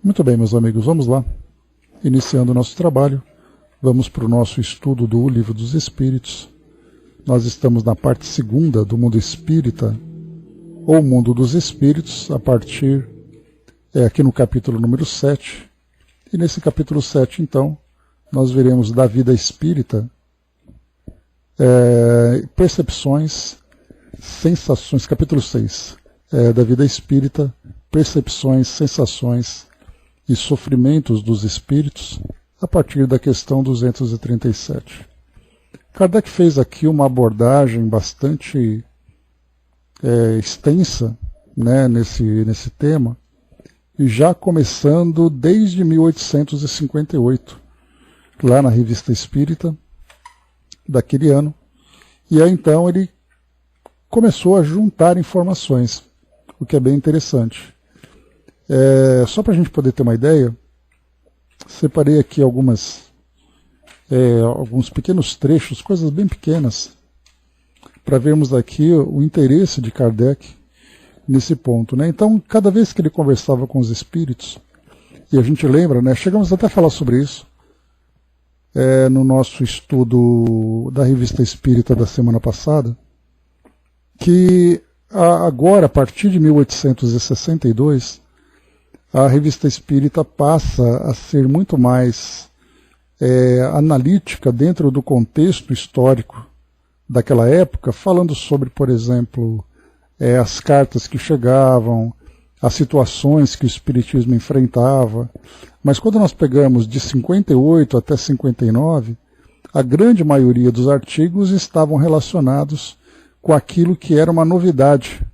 Muito bem, meus amigos, vamos lá. Iniciando o nosso trabalho, vamos para o nosso estudo do Livro dos Espíritos. Nós estamos na parte segunda do mundo espírita, ou mundo dos espíritos, a partir, aqui no capítulo número 7. E nesse capítulo 7, então, nós veremos da vida espírita, percepções, sensações, capítulo 6, da vida espírita, percepções, sensações e sofrimentos dos espíritos, a partir da questão 237. Kardec fez aqui uma abordagem bastante extensa, né, nesse tema, e já começando desde 1858, lá na Revista Espírita, daquele ano, e aí então ele começou a juntar informações, o que é bem interessante. Só para a gente poder ter uma ideia, separei aqui alguns pequenos trechos, coisas bem pequenas, para vermos aqui o interesse de Kardec nesse ponto, né? Então, cada vez que ele conversava com os espíritos, e a gente lembra, né, chegamos até a falar sobre isso, no nosso estudo da Revista Espírita da semana passada, que agora, a partir de 1862, a Revista Espírita passa a ser muito mais analítica dentro do contexto histórico daquela época, falando sobre, por exemplo, as cartas que chegavam, as situações que o Espiritismo enfrentava. Mas quando nós pegamos de 58 até 59, a grande maioria dos artigos estavam relacionados com aquilo que era uma novidade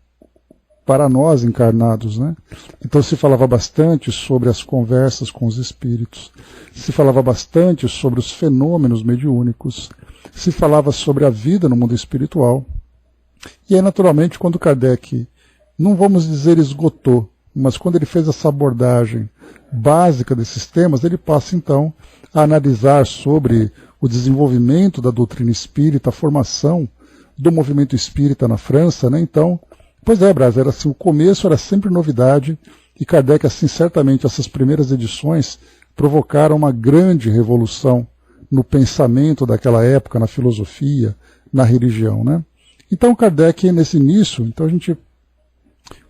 para nós encarnados, né? Então se falava bastante sobre as conversas com os espíritos, se falava bastante sobre os fenômenos mediúnicos, se falava sobre a vida no mundo espiritual. E aí, naturalmente, quando Kardec, não vamos dizer esgotou, mas quando ele fez essa abordagem básica desses temas, ele passa então a analisar sobre o desenvolvimento da doutrina espírita, a formação do movimento espírita na França, né? Então, pois é, Brás, era assim, o começo era sempre novidade, e Kardec, assim, certamente essas primeiras edições provocaram uma grande revolução no pensamento daquela época, na filosofia, na religião, né? Então Kardec, nesse início, então a gente,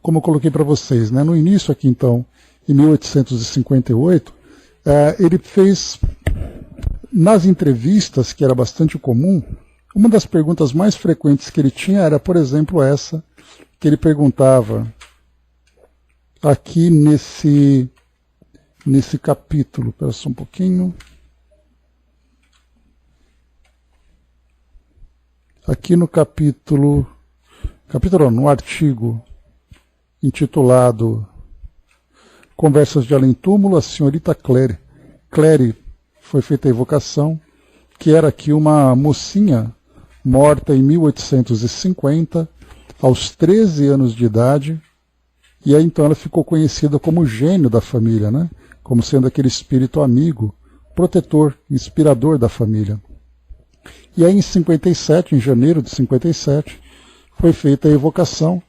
como eu coloquei para vocês, né, no início aqui então, em 1858, ele fez, nas entrevistas, que era bastante comum, uma das perguntas mais frequentes que ele tinha era, por exemplo, essa, que ele perguntava aqui nesse capítulo, espera só um pouquinho, aqui no no artigo intitulado Conversas de Além-Túmulo, a senhorita Clary. Clary foi feita a evocação, que era aqui uma mocinha morta em 1850, aos 13 anos de idade, e aí então ela ficou conhecida como gênio da família, né? Como sendo aquele espírito amigo, protetor, inspirador da família. E aí em 57, em janeiro de 57, foi feita a evocação,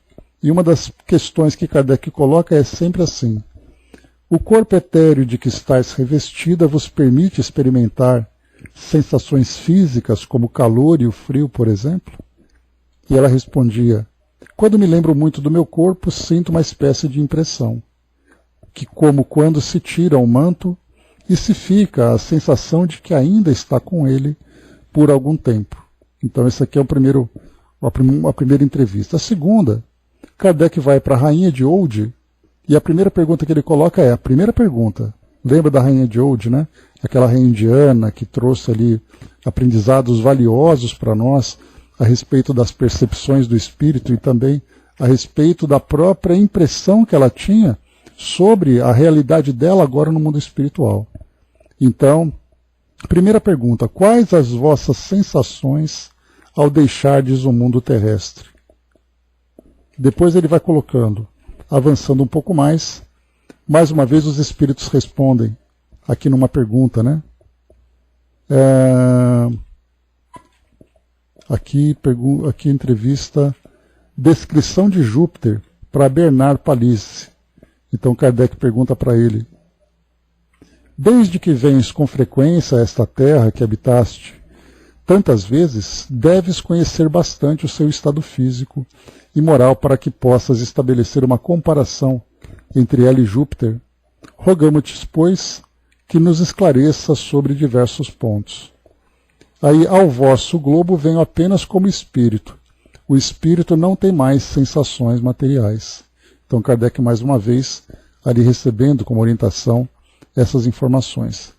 e uma das questões que Kardec coloca é sempre assim: o corpo etéreo de que estáis revestida vos permite experimentar sensações físicas como o calor e o frio, por exemplo? E ela respondia: quando me lembro muito do meu corpo, sinto uma espécie de impressão, que como quando se tira o manto e se fica a sensação de que ainda está com ele por algum tempo. Então esse aqui é a primeira entrevista. A segunda, Kardec vai para a Rainha de Oude, e a primeira pergunta que ele coloca é a primeira pergunta. Lembra da Rainha de Oude, né? Aquela rainha indiana que trouxe ali aprendizados valiosos para nós a respeito das percepções do espírito e também a respeito da própria impressão que ela tinha sobre a realidade dela agora no mundo espiritual. Então, primeira pergunta: quais as vossas sensações ao deixardes o mundo terrestre? Depois ele vai colocando, avançando um pouco mais uma vez os espíritos respondem, aqui numa pergunta, né? Aqui entrevista, descrição de Júpiter para Bernard Palisse. Então Kardec pergunta para ele, Desde que vens com frequência a esta terra que habitaste tantas vezes, deves conhecer bastante o seu estado físico e moral para que possas estabelecer uma comparação entre ela e Júpiter. Rogamo-te, pois, que nos esclareça sobre diversos pontos. Aí, ao vosso globo venho apenas como espírito. O espírito não tem mais sensações materiais. Então Kardec, mais uma vez, ali recebendo como orientação essas informações.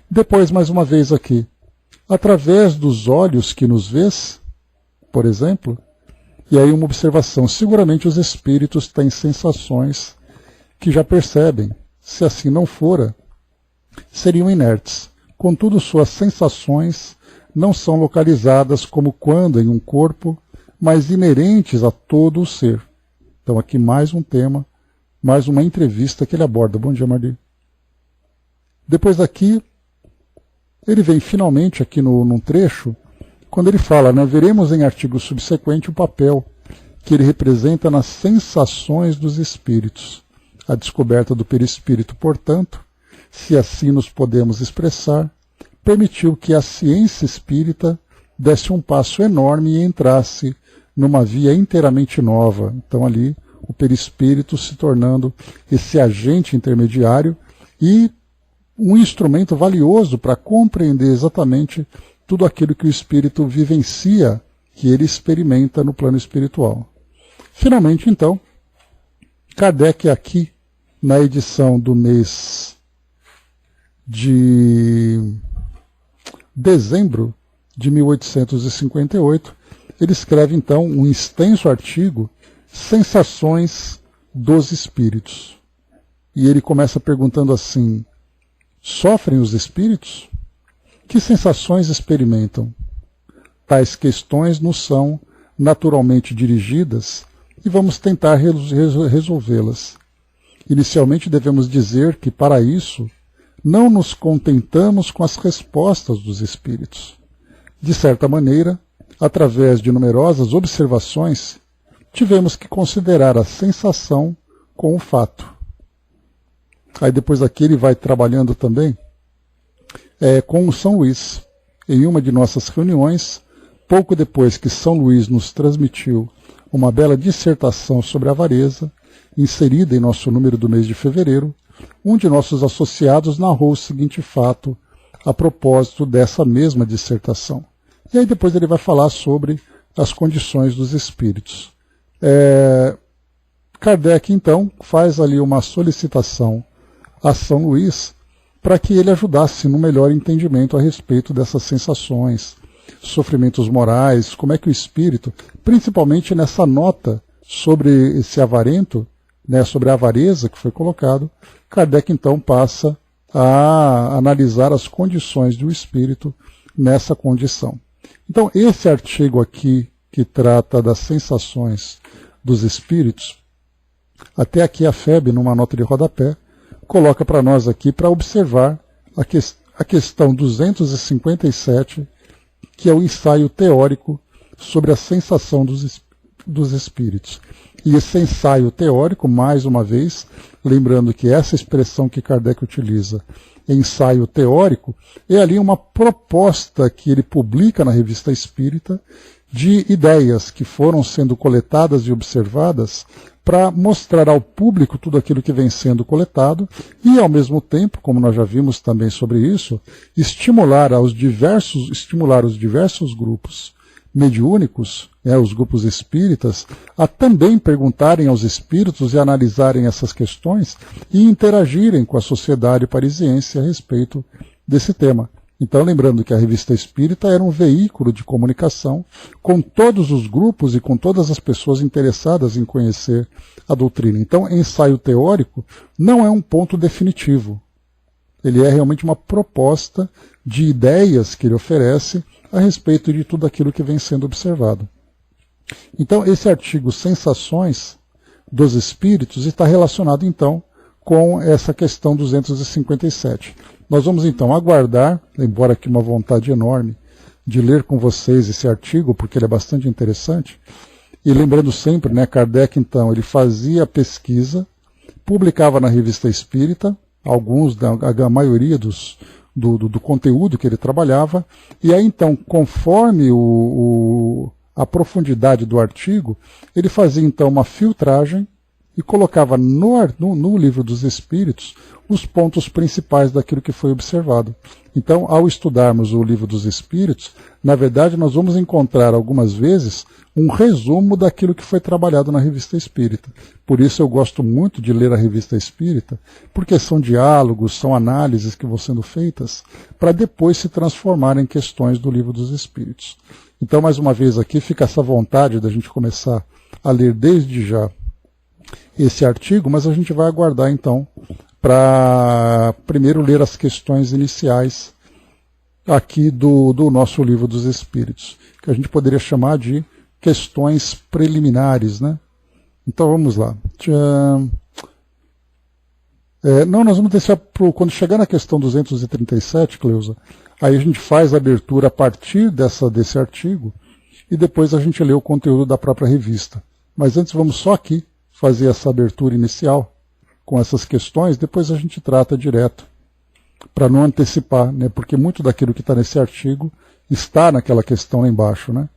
Depois, mais uma vez aqui, através dos olhos que nos vês, por exemplo, e aí uma observação, seguramente os espíritos têm sensações que já percebem. Se assim não fora, seriam inertes. Contudo, suas sensações não são localizadas como quando em um corpo, mas inerentes a todo o ser. Então aqui mais um tema, mais uma entrevista que ele aborda. Bom dia, Marli. Depois daqui, ele vem finalmente aqui num trecho, quando ele fala, né, veremos em artigo subsequente o papel que ele representa nas sensações dos espíritos. A descoberta do perispírito, portanto, se assim nos podemos expressar, permitiu que a ciência espírita desse um passo enorme e entrasse numa via inteiramente nova. Então ali o perispírito se tornando esse agente intermediário e um instrumento valioso para compreender exatamente tudo aquilo que o espírito vivencia, que ele experimenta no plano espiritual. Finalmente, então, Kardec aqui, na edição do mês de dezembro de 1858, ele escreve então um extenso artigo, Sensações dos Espíritos. E ele começa perguntando assim, sofrem os espíritos? Que sensações experimentam? Tais questões nos são naturalmente dirigidas e vamos tentar resolvê-las. Inicialmente devemos dizer que, para isso, não nos contentamos com as respostas dos espíritos. De certa maneira, através de numerosas observações, tivemos que considerar a sensação com o fato. Aí depois daqui ele vai trabalhando também com o São Luís. Em uma de nossas reuniões, pouco depois que São Luís nos transmitiu uma bela dissertação sobre a avareza, inserida em nosso número do mês de fevereiro, um de nossos associados narrou o seguinte fato a propósito dessa mesma dissertação. E aí depois ele vai falar sobre as condições dos espíritos. Kardec, então, faz ali uma solicitação a São Luís para que ele ajudasse no melhor entendimento a respeito dessas sensações, sofrimentos morais, como é que o espírito, principalmente nessa nota sobre esse avarento, né, sobre a avareza que foi colocado, Kardec então passa a analisar as condições do espírito nessa condição. Então esse artigo aqui, que trata das sensações dos espíritos, até aqui a FEB, numa nota de rodapé, coloca para nós aqui para observar a questão 257, que é o ensaio teórico sobre a sensação dos espíritos. E esse ensaio teórico, mais uma vez, lembrando que essa expressão que Kardec utiliza, ensaio teórico, é ali uma proposta que ele publica na Revista Espírita de ideias que foram sendo coletadas e observadas para mostrar ao público tudo aquilo que vem sendo coletado e, ao mesmo tempo, como nós já vimos também sobre isso, estimular os diversos grupos mediúnicos, os grupos espíritas, a também perguntarem aos espíritos e analisarem essas questões e interagirem com a sociedade parisiense a respeito desse tema. Então, lembrando que a Revista Espírita era um veículo de comunicação com todos os grupos e com todas as pessoas interessadas em conhecer a doutrina. Então, ensaio teórico não é um ponto definitivo. Ele é realmente uma proposta de ideias que ele oferece a respeito de tudo aquilo que vem sendo observado. Então, esse artigo Sensações dos Espíritos está relacionado, então, com essa questão 257. Nós vamos então aguardar, embora que uma vontade enorme de ler com vocês esse artigo, porque ele é bastante interessante, e lembrando sempre, Kardec então, ele fazia a pesquisa, publicava na Revista Espírita, alguns, a maioria do conteúdo que ele trabalhava, e aí então, conforme a profundidade do artigo, ele fazia então uma filtragem e colocava no Livro dos Espíritos os pontos principais daquilo que foi observado. Então, ao estudarmos o Livro dos Espíritos, na verdade nós vamos encontrar algumas vezes um resumo daquilo que foi trabalhado na Revista Espírita. Por isso eu gosto muito de ler a Revista Espírita, porque são diálogos, são análises que vão sendo feitas para depois se transformar em questões do Livro dos Espíritos. Então, mais uma vez aqui, fica essa vontade da gente começar a ler desde já esse artigo, mas a gente vai aguardar então para primeiro ler as questões iniciais aqui do nosso Livro dos Espíritos, que a gente poderia chamar de questões preliminares, né? Então vamos lá. Não, nós vamos deixar quando chegar na questão 237, Cleusa, aí a gente faz a abertura a partir desse artigo e depois a gente lê o conteúdo da própria revista. Mas antes vamos só aqui fazer essa abertura inicial com essas questões, depois a gente trata direto, para não antecipar, né? Porque muito daquilo que está nesse artigo está naquela questão lá embaixo, né?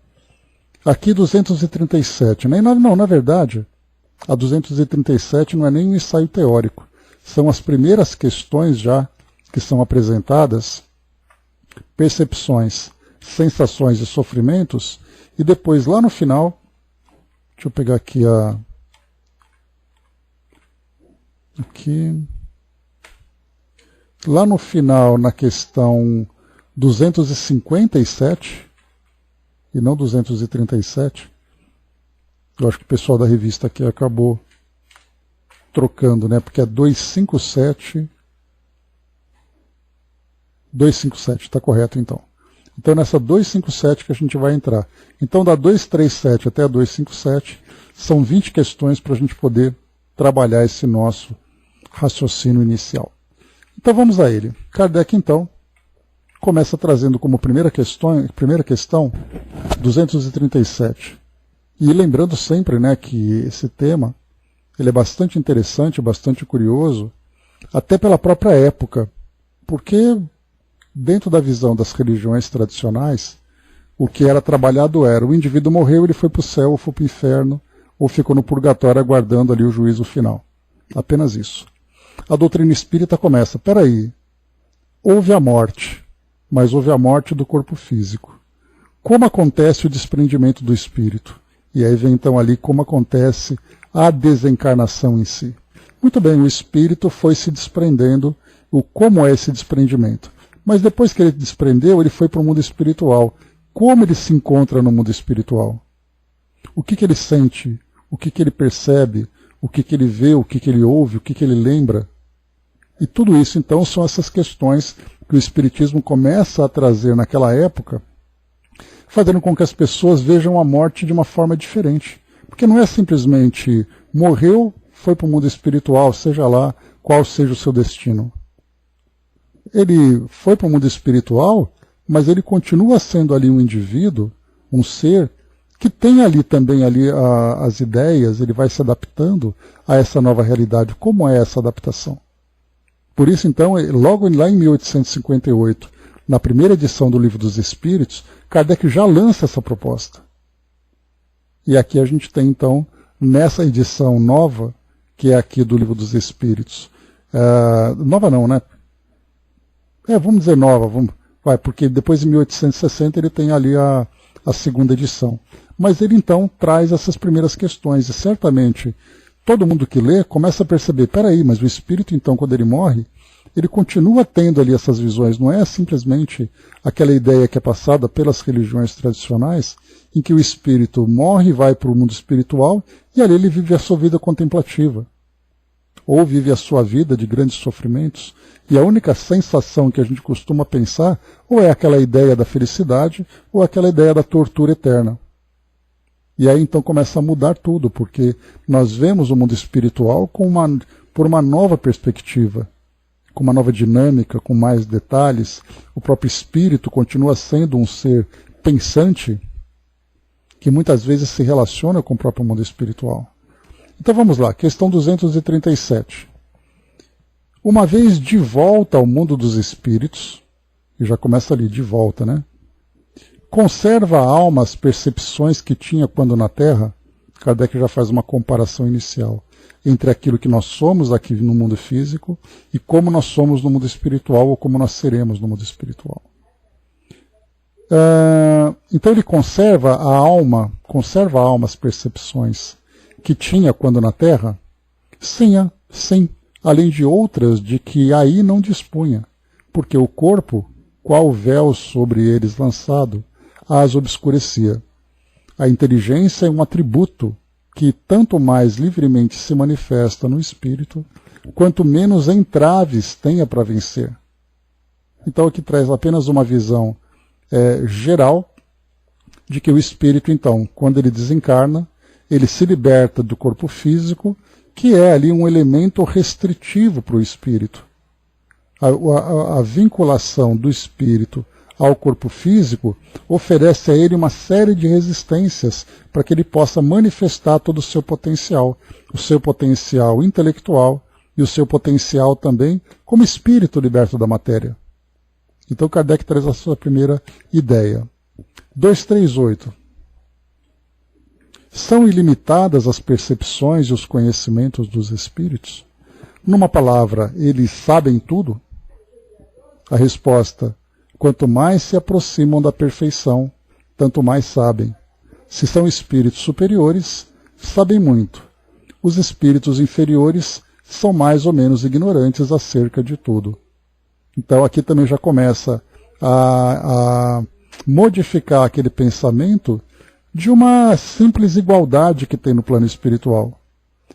Aqui 237, né? Não, na verdade, a 237 não é nem um ensaio teórico, são as primeiras questões já que são apresentadas, percepções, sensações e sofrimentos, e depois lá no final, deixa eu pegar aqui lá no final, na questão 257, e não 237, eu acho que o pessoal da revista aqui acabou trocando, né? Porque é 257, está correto então. Então nessa 257 que a gente vai entrar. Então da 237 até a 257 são 20 questões para a gente poder trabalhar esse nosso raciocínio inicial. Então vamos a ele. Kardec então começa trazendo como primeira questão 237. E lembrando sempre, né, que esse tema ele é bastante interessante, bastante curioso, até pela própria época, porque dentro da visão das religiões tradicionais, o que era trabalhado era o indivíduo morreu, ele foi para o céu ou foi para o inferno, ou ficou no purgatório aguardando ali o juízo final. Apenas isso. A doutrina espírita começa, peraí, houve a morte, mas houve a morte do corpo físico. Como acontece o desprendimento do espírito? E aí vem então ali como acontece a desencarnação em si. Muito bem, o espírito foi se desprendendo, como é esse desprendimento? Mas depois que ele desprendeu, ele foi para o mundo espiritual. Como ele se encontra no mundo espiritual? O que ele sente? O que ele percebe? O que ele vê? O que ele ouve? O que ele lembra? E tudo isso, então, são essas questões que o Espiritismo começa a trazer naquela época, fazendo com que as pessoas vejam a morte de uma forma diferente. Porque não é simplesmente morreu, foi para o mundo espiritual, seja lá qual seja o seu destino. Ele foi para o mundo espiritual, mas ele continua sendo ali um indivíduo, um ser, que tem ali também as ideias, ele vai se adaptando a essa nova realidade. Como é essa adaptação? Por isso, então, logo lá em 1858, na primeira edição do Livro dos Espíritos, Kardec já lança essa proposta. E aqui a gente tem, então, nessa edição nova, que é aqui do Livro dos Espíritos, nova não, né? Vamos dizer nova, porque depois em 1860 ele tem ali a segunda edição. Mas ele então traz essas primeiras questões, e certamente todo mundo que lê começa a perceber, peraí, mas o espírito então quando ele morre, ele continua tendo ali essas visões, não é simplesmente aquela ideia que é passada pelas religiões tradicionais, em que o espírito morre e vai para o mundo espiritual, e ali ele vive a sua vida contemplativa, ou vive a sua vida de grandes sofrimentos, e a única sensação que a gente costuma pensar, ou é aquela ideia da felicidade, ou aquela ideia da tortura eterna. E aí então começa a mudar tudo, porque nós vemos o mundo espiritual por uma nova perspectiva, com uma nova dinâmica, com mais detalhes. O próprio espírito continua sendo um ser pensante, que muitas vezes se relaciona com o próprio mundo espiritual. Então vamos lá, questão 237. Uma vez de volta ao mundo dos espíritos, e já começa ali, de volta, né? Conserva a alma as percepções que tinha quando na Terra. Kardec já faz uma comparação inicial entre aquilo que nós somos aqui no mundo físico e como nós somos no mundo espiritual ou como nós seremos no mundo espiritual. Então ele conserva a alma as percepções que tinha quando na Terra, sim, além de outras de que aí não dispunha, porque o corpo, qual véu sobre eles lançado, as obscurecia. A inteligência é um atributo que tanto mais livremente se manifesta no espírito, quanto menos entraves tenha para vencer. Então aqui traz apenas uma visão geral de que o espírito, então, quando ele desencarna, ele se liberta do corpo físico, que é ali um elemento restritivo para o espírito. A vinculação do espírito ao corpo físico oferece a ele uma série de resistências para que ele possa manifestar todo o seu potencial intelectual e o seu potencial também como espírito liberto da matéria. Então Kardec traz a sua primeira ideia. 238. São ilimitadas as percepções e os conhecimentos dos espíritos? Numa palavra, eles sabem tudo? A resposta: quanto mais se aproximam da perfeição, tanto mais sabem. Se são espíritos superiores, sabem muito. Os espíritos inferiores são mais ou menos ignorantes acerca de tudo. Então aqui também já começa a modificar aquele pensamento de uma simples igualdade que tem no plano espiritual.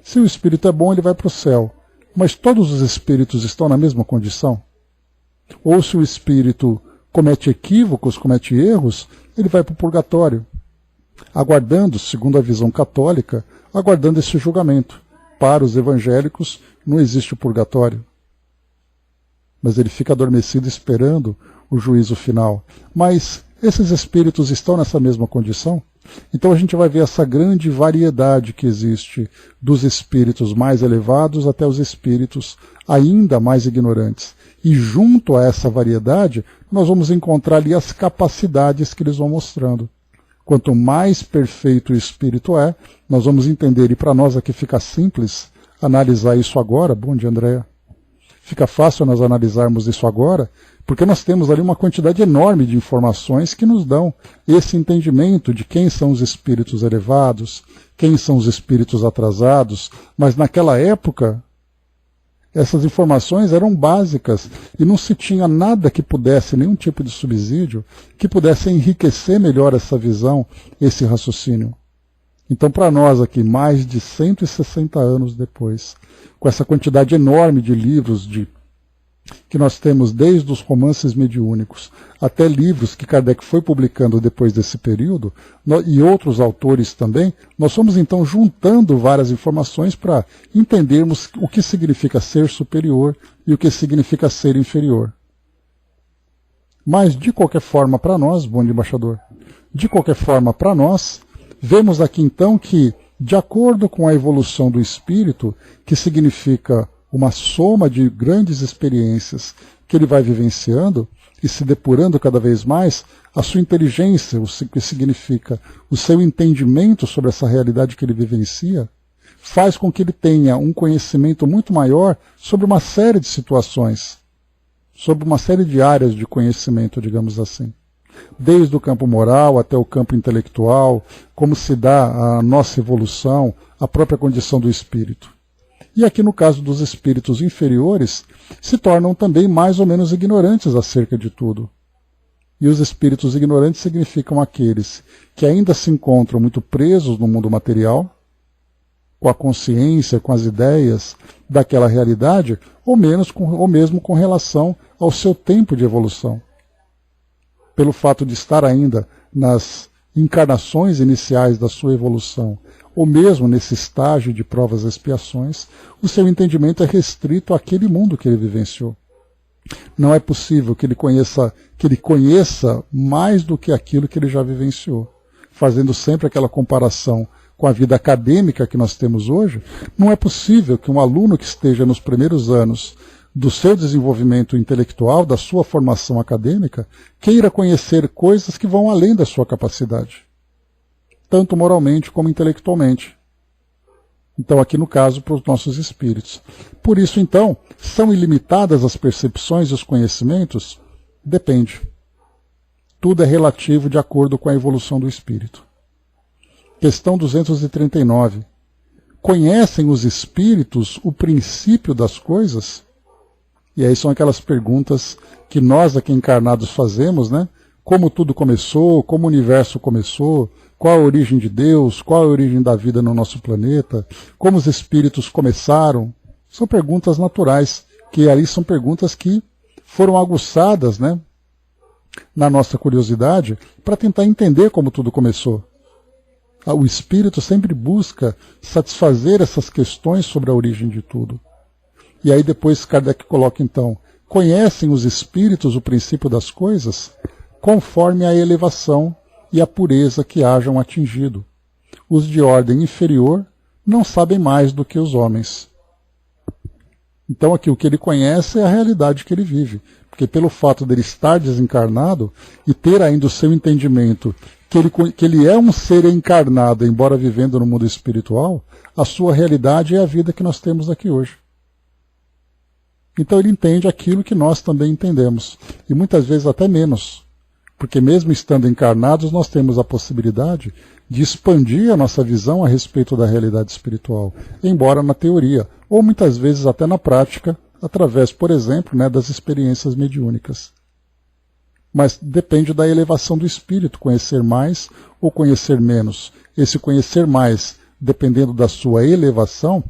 Se o espírito é bom, ele vai para o céu. Mas todos os espíritos estão na mesma condição? Ou se o espírito comete equívocos, comete erros, ele vai para o purgatório, aguardando, segundo a visão católica, aguardando esse julgamento. Para os evangélicos não existe o purgatório, mas ele fica adormecido esperando o juízo final. Mas esses espíritos estão nessa mesma condição? Então a gente vai ver essa grande variedade que existe dos espíritos mais elevados até os espíritos ainda mais ignorantes. E junto a essa variedade, nós vamos encontrar ali as capacidades que eles vão mostrando. Quanto mais perfeito o espírito é, nós vamos entender, e para nós aqui fica simples analisar isso agora. Bom dia, Andréa. Fica fácil nós analisarmos isso agora, porque nós temos ali uma quantidade enorme de informações que nos dão esse entendimento de quem são os espíritos elevados, quem são os espíritos atrasados, mas naquela época essas informações eram básicas e não se tinha nada que pudesse, nenhum tipo de subsídio, que pudesse enriquecer melhor essa visão, esse raciocínio. Então, para nós aqui, mais de 160 anos depois, com essa quantidade enorme de livros que nós temos desde os romances mediúnicos até livros que Kardec foi publicando depois desse período, e outros autores também, nós fomos então juntando várias informações para entendermos o que significa ser superior e o que significa ser inferior. Mas, de qualquer forma, para nós, bom dia, embaixador, de qualquer forma, para nós, vemos aqui então que, de acordo com a evolução do espírito, que significa uma soma de grandes experiências que ele vai vivenciando e se depurando cada vez mais, a sua inteligência, o que significa o seu entendimento sobre essa realidade que ele vivencia, faz com que ele tenha um conhecimento muito maior sobre uma série de situações, sobre uma série de áreas de conhecimento, digamos assim. Desde o campo moral até o campo intelectual, como se dá a nossa evolução, a própria condição do espírito. E aqui no caso dos espíritos inferiores, se tornam também mais ou menos ignorantes acerca de tudo. E os espíritos ignorantes significam aqueles que ainda se encontram muito presos no mundo material, com a consciência, com as ideias daquela realidade, ou mesmo com relação ao seu tempo de evolução. Pelo fato de estar ainda nas encarnações iniciais da sua evolução, ou mesmo nesse estágio de provas e expiações, o seu entendimento é restrito àquele mundo que ele vivenciou. Não é possível que ele conheça mais do que aquilo que ele já vivenciou. Fazendo sempre aquela comparação com a vida acadêmica que nós temos hoje, não é possível que um aluno que esteja nos primeiros anos do seu desenvolvimento intelectual, da sua formação acadêmica, queira conhecer coisas que vão além da sua capacidade, tanto moralmente como intelectualmente. Então, aqui no caso, para os nossos espíritos. Por isso, então, são ilimitadas as percepções e os conhecimentos? Depende. Tudo é relativo de acordo com a evolução do espírito. Questão 239. Conhecem os espíritos o princípio das coisas? E aí são aquelas perguntas que nós aqui encarnados fazemos, né? Como tudo começou, como o universo começou, qual a origem de Deus, qual a origem da vida no nosso planeta, como os espíritos começaram. São perguntas naturais, que ali são perguntas que foram aguçadas, né, na nossa curiosidade, para tentar entender como tudo começou. O espírito sempre busca satisfazer essas questões sobre a origem de tudo. E aí depois Kardec coloca então, conhecem os espíritos o princípio das coisas, conforme a elevação e a pureza que hajam atingido. Os de ordem inferior não sabem mais do que os homens. Então aqui o que ele conhece é a realidade que ele vive. Porque pelo fato dele estar desencarnado e ter ainda o seu entendimento que ele é um ser encarnado, embora vivendo no mundo espiritual, a sua realidade é a vida que nós temos aqui hoje. Então ele entende aquilo que nós também entendemos. E muitas vezes até menos. Porque mesmo estando encarnados, nós temos a possibilidade de expandir a nossa visão a respeito da realidade espiritual, embora na teoria, ou muitas vezes até na prática, através, por exemplo, né, das experiências mediúnicas. Mas depende da elevação do espírito, conhecer mais ou conhecer menos. Esse conhecer mais, dependendo da sua elevação,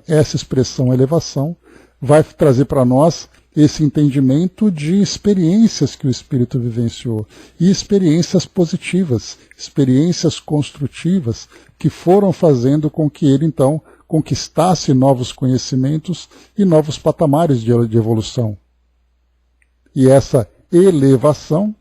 essa expressão elevação vai trazer para nós esse entendimento de experiências que o espírito vivenciou, e experiências positivas, experiências construtivas, que foram fazendo com que ele, então, conquistasse novos conhecimentos e novos patamares de evolução. E essa elevação,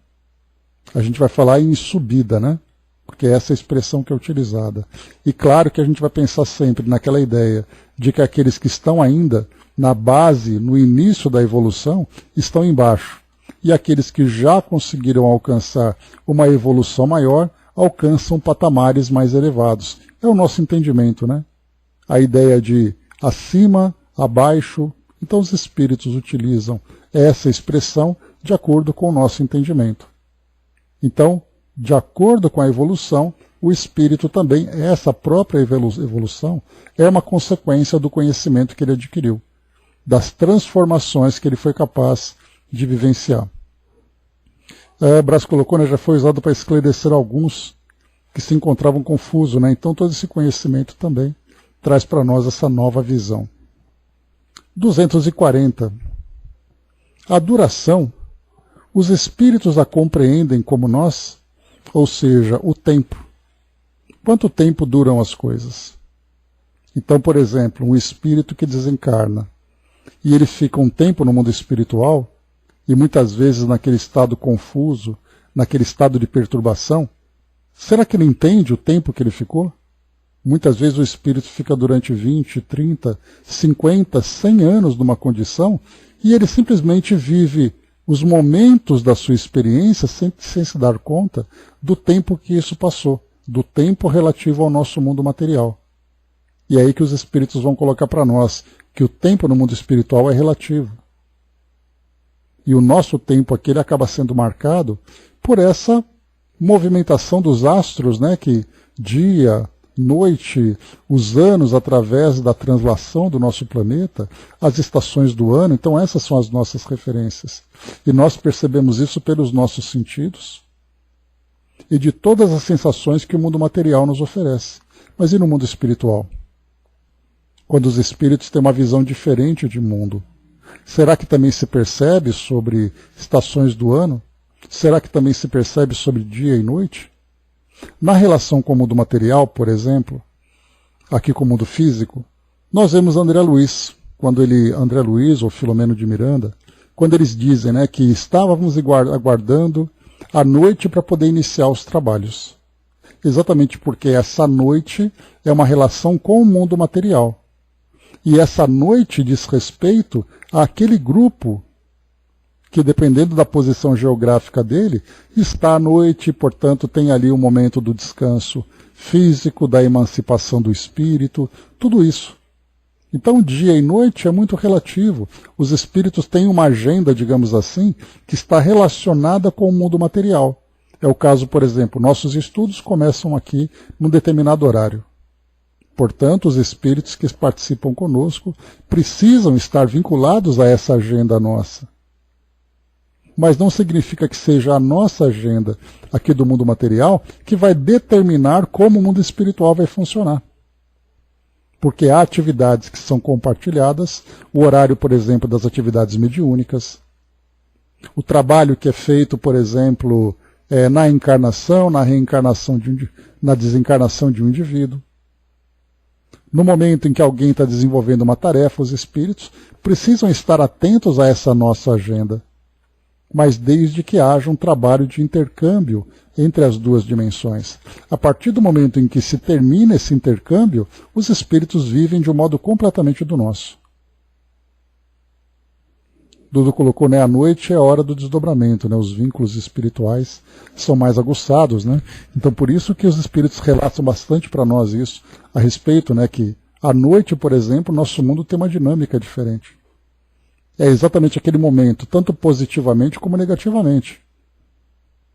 a gente vai falar em subida, né? Porque essa é a expressão que é utilizada. E claro que a gente vai pensar sempre naquela ideia de que aqueles que estão ainda na base, no início da evolução, estão embaixo. E aqueles que já conseguiram alcançar uma evolução maior, alcançam patamares mais elevados. É o nosso entendimento, né? A ideia de acima, abaixo. Então os espíritos utilizam essa expressão de acordo com o nosso entendimento. Então, de acordo com a evolução, o espírito também, essa própria evolução, é uma consequência do conhecimento que ele adquiriu, das transformações que ele foi capaz de vivenciar. Brás colocou, né, já foi usado para esclarecer alguns que se encontravam confusos, né? Então todo esse conhecimento também traz para nós essa nova visão. 240. A duração, os espíritos a compreendem como nós, ou seja, o tempo. Quanto tempo duram as coisas? Então, por exemplo, um espírito que desencarna, e ele fica um tempo no mundo espiritual, e muitas vezes naquele estado confuso, naquele estado de perturbação, será que ele entende o tempo que ele ficou? Muitas vezes o espírito fica durante 20, 30, 50, 100 anos numa condição, e ele simplesmente vive os momentos da sua experiência sem se dar conta do tempo que isso passou, do tempo relativo ao nosso mundo material. E é aí que os espíritos vão colocar para nós que o tempo no mundo espiritual é relativo. E o nosso tempo aqui ele acaba sendo marcado por essa movimentação dos astros, né, que dia, noite, os anos através da translação do nosso planeta, as estações do ano, então essas são as nossas referências. E nós percebemos isso pelos nossos sentidos e de todas as sensações que o mundo material nos oferece. Mas e no mundo espiritual? Quando os espíritos têm uma visão diferente de mundo, será que também se percebe sobre estações do ano? Será que também se percebe sobre dia e noite? Na relação com o mundo material, por exemplo, aqui com o mundo físico, nós vemos André Luiz ou Filomeno de Miranda, quando eles dizem, né, que estávamos aguardando a noite para poder iniciar os trabalhos. Exatamente porque essa noite é uma relação com o mundo material. E essa noite diz respeito àquele grupo que, dependendo da posição geográfica dele, está à noite, portanto tem ali o momento do descanso físico, da emancipação do espírito, tudo isso. Então dia e noite é muito relativo. Os espíritos têm uma agenda, digamos assim, que está relacionada com o mundo material. É o caso, por exemplo, nossos estudos começam aqui num determinado horário. Portanto, os espíritos que participam conosco precisam estar vinculados a essa agenda nossa. Mas não significa que seja a nossa agenda aqui do mundo material que vai determinar como o mundo espiritual vai funcionar. Porque há atividades que são compartilhadas, o horário, por exemplo, das atividades mediúnicas, o trabalho que é feito, por exemplo, na encarnação, na reencarnação, na desencarnação de um indivíduo. No momento em que alguém está desenvolvendo uma tarefa, os espíritos precisam estar atentos a essa nossa agenda, mas desde que haja um trabalho de intercâmbio entre as duas dimensões. A partir do momento em que se termina esse intercâmbio, os espíritos vivem de um modo completamente do nosso. Dudu colocou, né, a noite é a hora do desdobramento, né, os vínculos espirituais são mais aguçados, né, então por isso que os espíritos relatam bastante para nós isso, a respeito, né, que à noite, por exemplo, nosso mundo tem uma dinâmica diferente. É exatamente aquele momento, tanto positivamente como negativamente.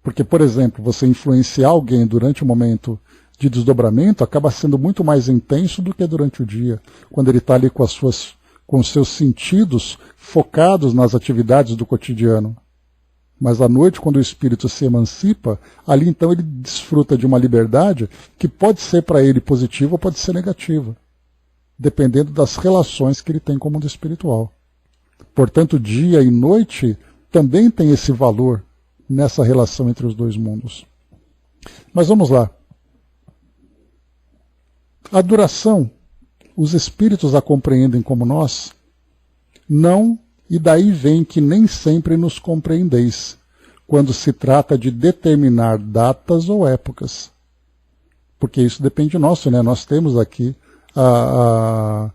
Porque, por exemplo, você influenciar alguém durante o momento de desdobramento acaba sendo muito mais intenso do que durante o dia, quando ele está ali com os seus sentidos focados nas atividades do cotidiano. Mas à noite, quando o espírito se emancipa, ali então ele desfruta de uma liberdade que pode ser para ele positiva ou pode ser negativa, dependendo das relações que ele tem com o mundo espiritual. Portanto, dia e noite também tem esse valor nessa relação entre os dois mundos. Mas vamos lá. A duração, os espíritos a compreendem como nós? Não, e daí vem que nem sempre nos compreendeis, quando se trata de determinar datas ou épocas. Porque isso depende de nós, né? Nós temos aqui a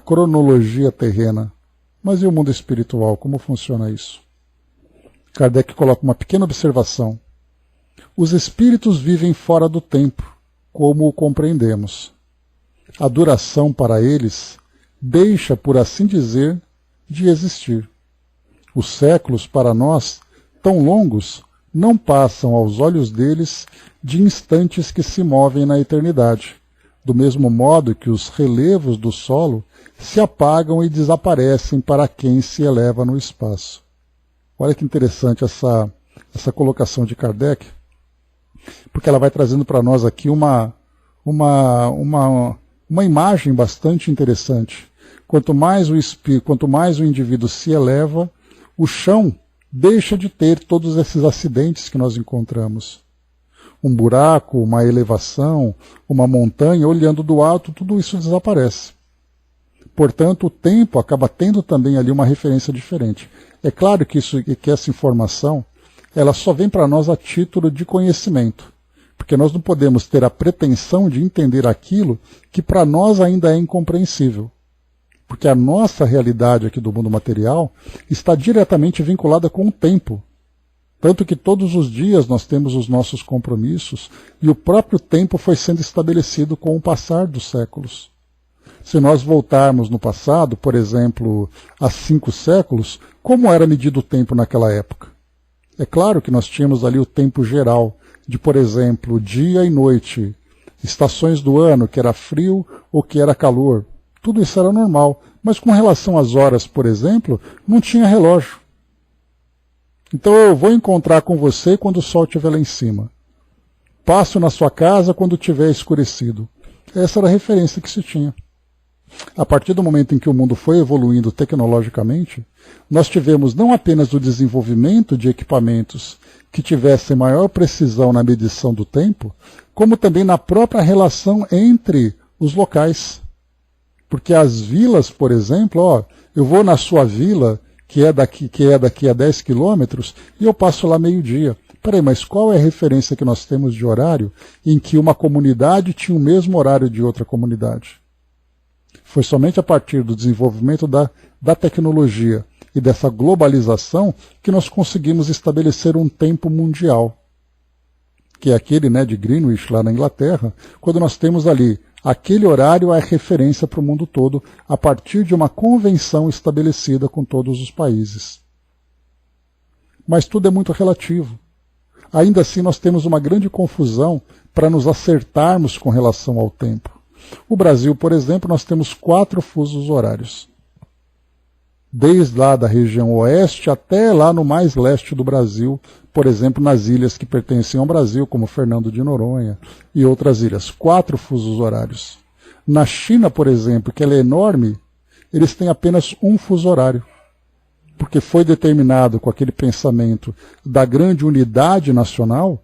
cronologia terrena. Mas e o mundo espiritual? Como funciona isso? Kardec coloca uma pequena observação. Os espíritos vivem fora do tempo, como o compreendemos. A duração para eles deixa, por assim dizer, de existir. Os séculos, para nós, tão longos, não passam aos olhos deles de instantes que se movem na eternidade, do mesmo modo que os relevos do solo se apagam e desaparecem para quem se eleva no espaço. Olha que interessante essa colocação de Kardec, porque ela vai trazendo para nós aqui uma imagem bastante interessante. Quanto mais o indivíduo se eleva, o chão deixa de ter todos esses acidentes que nós encontramos. Um buraco, uma elevação, uma montanha, olhando do alto, tudo isso desaparece. Portanto, o tempo acaba tendo também ali uma referência diferente. É claro que essa informação ela só vem para nós a título de conhecimento, porque nós não podemos ter a pretensão de entender aquilo que para nós ainda é incompreensível. Porque a nossa realidade aqui do mundo material está diretamente vinculada com o tempo. Tanto que todos os dias nós temos os nossos compromissos e o próprio tempo foi sendo estabelecido com o passar dos séculos. Se nós voltarmos no passado, por exemplo, há 5 séculos, como era medido o tempo naquela época? É claro que nós tínhamos ali o tempo geral, de, por exemplo, dia e noite, estações do ano, que era frio ou que era calor. Tudo isso era normal, mas com relação às horas, por exemplo, não tinha relógio. Então eu vou encontrar com você quando o sol estiver lá em cima. Passo na sua casa quando tiver escurecido. Essa era a referência que se tinha. A partir do momento em que o mundo foi evoluindo tecnologicamente, nós tivemos não apenas o desenvolvimento de equipamentos que tivessem maior precisão na medição do tempo, como também na própria relação entre os locais. Porque as vilas, por exemplo, eu vou na sua vila, que é daqui a 10 quilômetros, e eu passo lá meio-dia. Peraí, mas qual é a referência que nós temos de horário em que uma comunidade tinha o mesmo horário de outra comunidade? Foi somente a partir do desenvolvimento da tecnologia e dessa globalização que nós conseguimos estabelecer um tempo mundial, que é aquele, né, de Greenwich, lá na Inglaterra, quando nós temos ali aquele horário é referência para o mundo todo, a partir de uma convenção estabelecida com todos os países. Mas tudo é muito relativo. Ainda assim, nós temos uma grande confusão para nos acertarmos com relação ao tempo. O Brasil, por exemplo, nós temos 4 fusos horários. Desde lá da região oeste até lá no mais leste do Brasil, por exemplo, nas ilhas que pertencem ao Brasil, como Fernando de Noronha e outras ilhas. 4 fusos horários. Na China, por exemplo, que ela é enorme, eles têm apenas um fuso horário. Porque foi determinado com aquele pensamento da grande unidade nacional,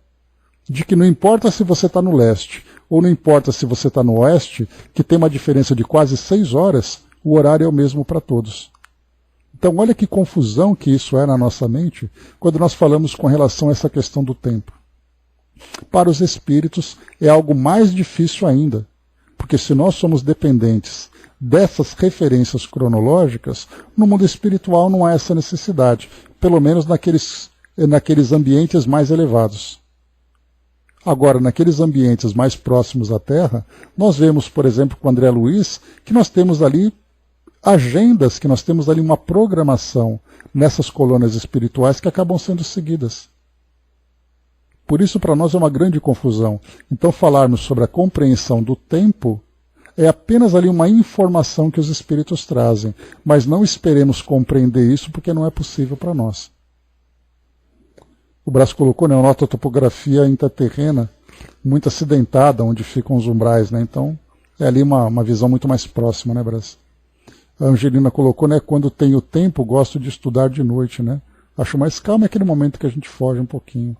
de que não importa se você está no leste, ou não importa se você está no oeste, que tem uma diferença de quase 6 horas, o horário é o mesmo para todos. Então olha que confusão que isso é na nossa mente, quando nós falamos com relação a essa questão do tempo. Para os espíritos é algo mais difícil ainda, porque se nós somos dependentes dessas referências cronológicas, no mundo espiritual não há essa necessidade, pelo menos naqueles ambientes mais elevados. Agora, naqueles ambientes mais próximos à Terra, nós vemos, por exemplo, com André Luiz, que nós temos ali agendas, que nós temos ali uma programação nessas colônias espirituais que acabam sendo seguidas. Por isso, para nós é uma grande confusão. Então, falarmos sobre a compreensão do tempo é apenas ali uma informação que os espíritos trazem, mas não esperemos compreender isso porque não é possível para nós. O Brás colocou, né, uma nota topografia intraterrena muito acidentada, onde ficam os umbrais, né? Então é ali uma visão muito mais próxima, né, Brás? A Angelina colocou, né, quando tenho tempo gosto de estudar de noite, né? Acho mais calmo aquele momento que a gente foge um pouquinho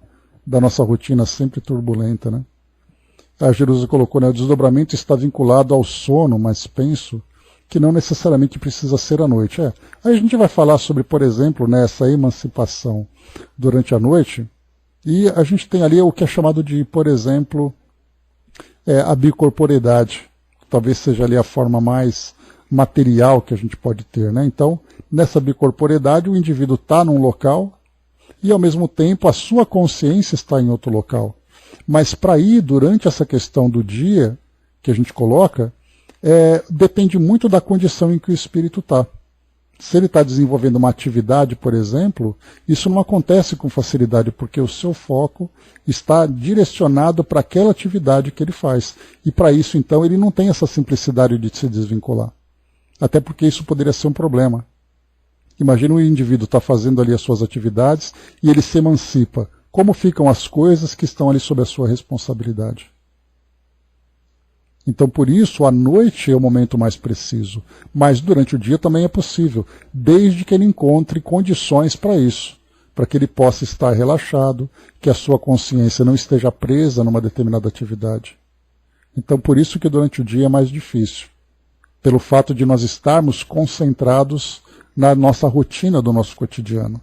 da nossa rotina sempre turbulenta, né? A Jerusa colocou, né, o desdobramento está vinculado ao sono, mas penso que não necessariamente precisa ser à noite. Aí a gente vai falar sobre, por exemplo, né, essa emancipação durante a noite, e a gente tem ali o que é chamado de, por exemplo, a bicorporeidade. Talvez seja ali a forma mais material que a gente pode ter, né? Então, nessa bicorporeidade, o indivíduo está num local e, ao mesmo tempo, a sua consciência está em outro local. Mas para ir durante essa questão do dia que a gente coloca, depende muito da condição em que o espírito está. Se ele está desenvolvendo uma atividade, por exemplo, isso não acontece com facilidade, porque o seu foco está direcionado para aquela atividade que ele faz. E para isso, então, ele não tem essa simplicidade de se desvincular. Até porque isso poderia ser um problema. Imagina o indivíduo estar fazendo ali as suas atividades e ele se emancipa. Como ficam as coisas que estão ali sob a sua responsabilidade? Então, por isso, a noite é o momento mais preciso. Mas durante o dia também é possível, desde que ele encontre condições para isso, para que ele possa estar relaxado, que a sua consciência não esteja presa numa determinada atividade. Então, por isso que durante o dia é mais difícil, pelo fato de nós estarmos concentrados na nossa rotina do nosso cotidiano.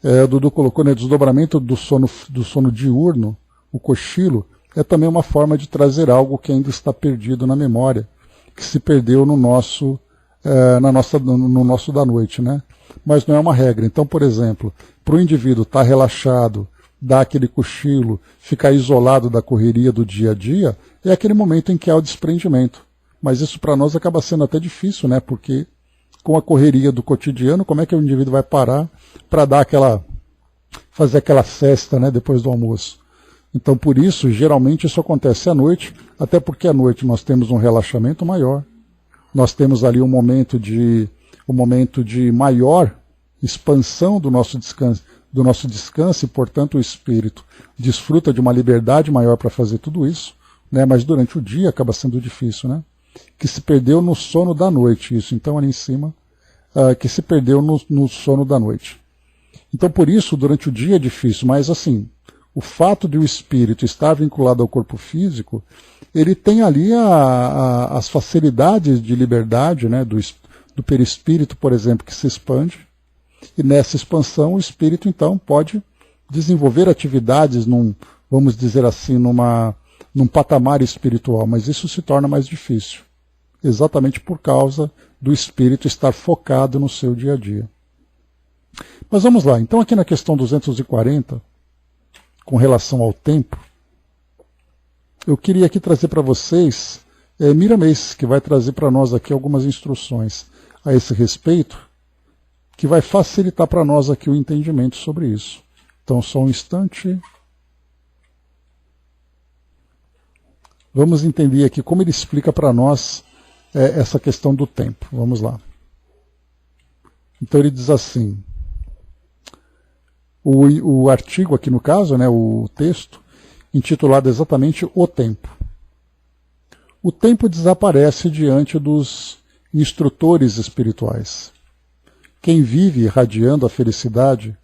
O Dudu colocou, né, desdobramento do sono diurno, o cochilo, é também uma forma de trazer algo que ainda está perdido na memória, que se perdeu no nosso da noite, né? Mas não é uma regra. Então, por exemplo, para o indivíduo estar relaxado, dar aquele cochilo, ficar isolado da correria do dia a dia, é aquele momento em que há o desprendimento. Mas isso para nós acaba sendo até difícil, né? Porque com a correria do cotidiano, como é que o indivíduo vai parar para fazer aquela festa, né, depois do almoço? Então, por isso, geralmente isso acontece à noite, até porque à noite nós temos um relaxamento maior. Nós temos ali um momento de maior expansão do nosso descanso e, portanto, o espírito desfruta de uma liberdade maior para fazer tudo isso, né? Mas durante o dia acaba sendo difícil, né? Que se perdeu no sono da noite, isso, então, ali em cima, que se perdeu no sono da noite. Então, por isso, durante o dia é difícil, mas assim, o fato de o espírito estar vinculado ao corpo físico, ele tem ali as facilidades de liberdade, né, do perispírito, por exemplo, que se expande, e nessa expansão o espírito, então, pode desenvolver atividades vamos dizer assim, num patamar espiritual, mas isso se torna mais difícil. exatamente por causa do espírito estar focado no seu dia a dia. Mas vamos lá, então aqui na questão 240, com relação ao tempo, eu queria aqui trazer para vocês Miramês, que vai trazer para nós aqui algumas instruções a esse respeito, que vai facilitar para nós aqui o entendimento sobre isso. Então, só um instante. Vamos entender aqui como ele explica para nós essa questão do tempo. Vamos lá. Então ele diz assim, o artigo aqui no caso, né, o texto, intitulado exatamente O Tempo. O tempo desaparece diante dos instrutores espirituais. Quem vive irradiando a felicidade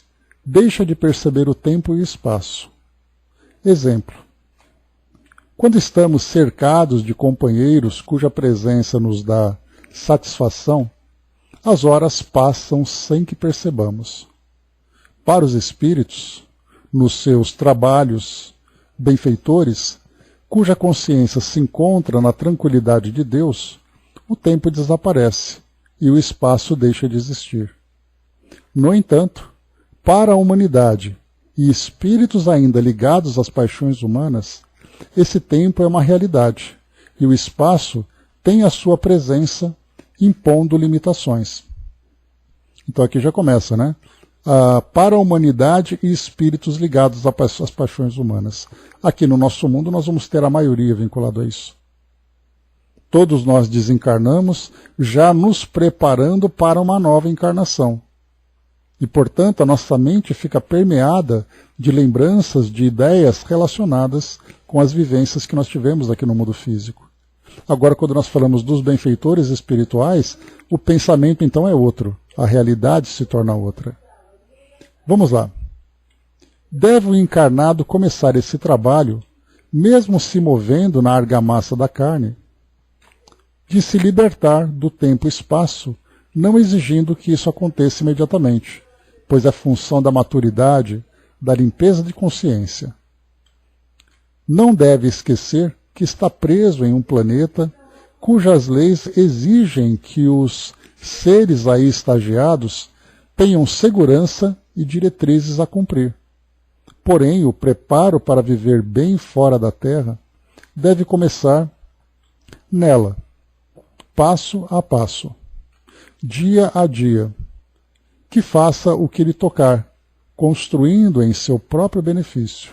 deixa de perceber o tempo e o espaço. Exemplo. Quando estamos cercados de companheiros cuja presença nos dá satisfação, as horas passam sem que percebamos. Para os espíritos, nos seus trabalhos benfeitores, cuja consciência se encontra na tranquilidade de Deus, o tempo desaparece e o espaço deixa de existir. No entanto, para a humanidade e espíritos ainda ligados às paixões humanas, esse tempo é uma realidade e o espaço tem a sua presença impondo limitações. Então aqui já começa, né? Para a humanidade e espíritos ligados às paixões humanas. Aqui no nosso mundo nós vamos ter a maioria vinculada a isso. Todos nós desencarnamos já nos preparando para uma nova encarnação. E, portanto, a nossa mente fica permeada de lembranças, de ideias relacionadas com as vivências que nós tivemos aqui no mundo físico. Agora, quando nós falamos dos benfeitores espirituais, o pensamento então é outro, a realidade se torna outra. Vamos lá. Deve o encarnado começar esse trabalho, mesmo se movendo na argamassa da carne, de se libertar do tempo e espaço, não exigindo que isso aconteça imediatamente, pois é função da maturidade, da limpeza de consciência. Não deve esquecer que está preso em um planeta cujas leis exigem que os seres aí estagiados tenham segurança e diretrizes a cumprir. Porém, o preparo para viver bem fora da Terra deve começar nela, passo a passo, dia a dia, que faça o que lhe tocar, construindo em seu próprio benefício.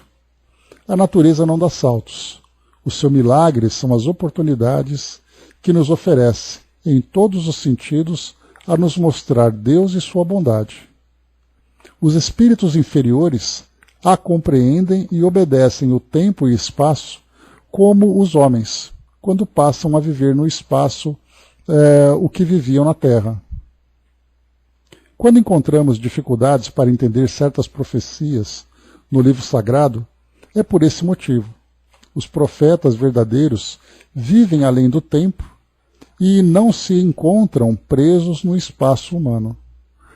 A natureza não dá saltos. O seu milagre são as oportunidades que nos oferece, em todos os sentidos, a nos mostrar Deus e sua bondade. Os espíritos inferiores a compreendem e obedecem o tempo e espaço como os homens, quando passam a viver no espaço o que viviam na Terra. Quando encontramos dificuldades para entender certas profecias no livro sagrado, é por esse motivo. Os profetas verdadeiros vivem além do tempo e não se encontram presos no espaço humano.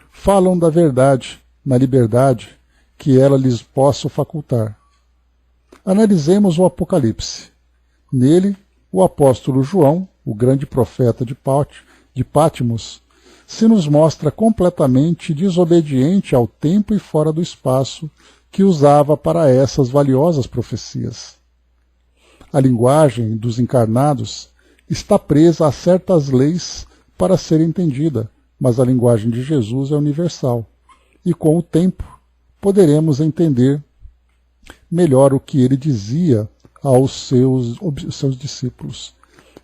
Falam da verdade, na liberdade que ela lhes possa facultar. Analisemos o Apocalipse. Nele, o apóstolo João, o grande profeta de Patmos, se nos mostra completamente desobediente ao tempo e fora do espaço que usava para essas valiosas profecias. A linguagem dos encarnados está presa a certas leis para ser entendida, mas a linguagem de Jesus é universal. E com o tempo poderemos entender melhor o que ele dizia aos seus discípulos.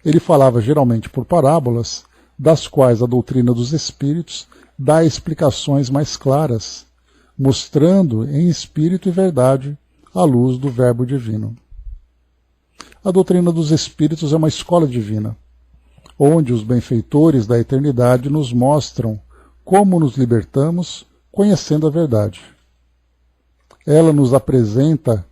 Ele falava geralmente por parábolas, das quais a doutrina dos espíritos dá explicações mais claras, mostrando em espírito e verdade a luz do Verbo divino. A doutrina dos espíritos é uma escola divina, onde os benfeitores da eternidade nos mostram como nos libertamos conhecendo a verdade. Ela nos apresenta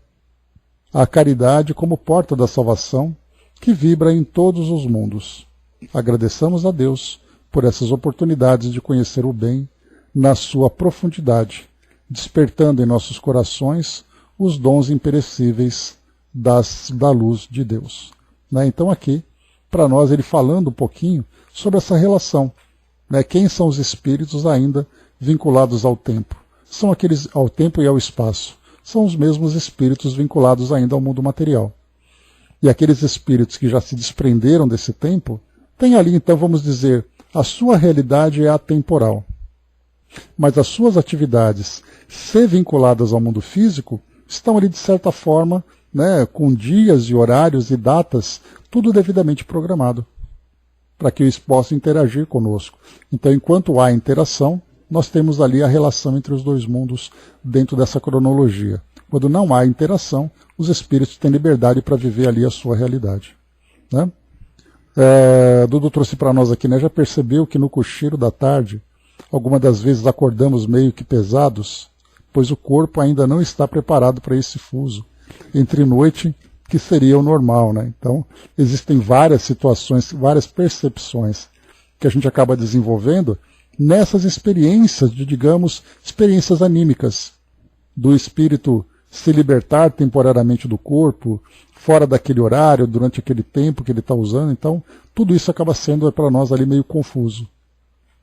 a caridade como porta da salvação que vibra em todos os mundos. Agradeçamos a Deus por essas oportunidades de conhecer o bem na sua profundidade, despertando em nossos corações os dons imperecíveis da luz de Deus. Então aqui para nós ele falando um pouquinho sobre essa relação. Né? Quem são os espíritos ainda vinculados ao tempo? São aqueles ao tempo e ao espaço. São os mesmos espíritos vinculados ainda ao mundo material. E aqueles espíritos que já se desprenderam desse tempo, têm ali, então, vamos dizer, a sua realidade é atemporal. Mas as suas atividades, se vinculadas ao mundo físico, estão ali, de certa forma, né, com dias e horários e datas, tudo devidamente programado, para que eles possam interagir conosco. Então, enquanto há interação, nós temos ali a relação entre os dois mundos dentro dessa cronologia. Quando não há interação, os espíritos têm liberdade para viver ali a sua realidade. Né? Dudu trouxe para nós aqui, né, já percebeu que no cochilo da tarde, algumas das vezes acordamos meio que pesados, pois o corpo ainda não está preparado para esse fuso entre noite, que seria o normal. Né? Então, existem várias situações, várias percepções que a gente acaba desenvolvendo nessas experiências digamos, experiências anímicas, do espírito se libertar temporariamente do corpo, fora daquele horário, durante aquele tempo que ele está usando. Então, tudo isso acaba sendo para nós ali meio confuso.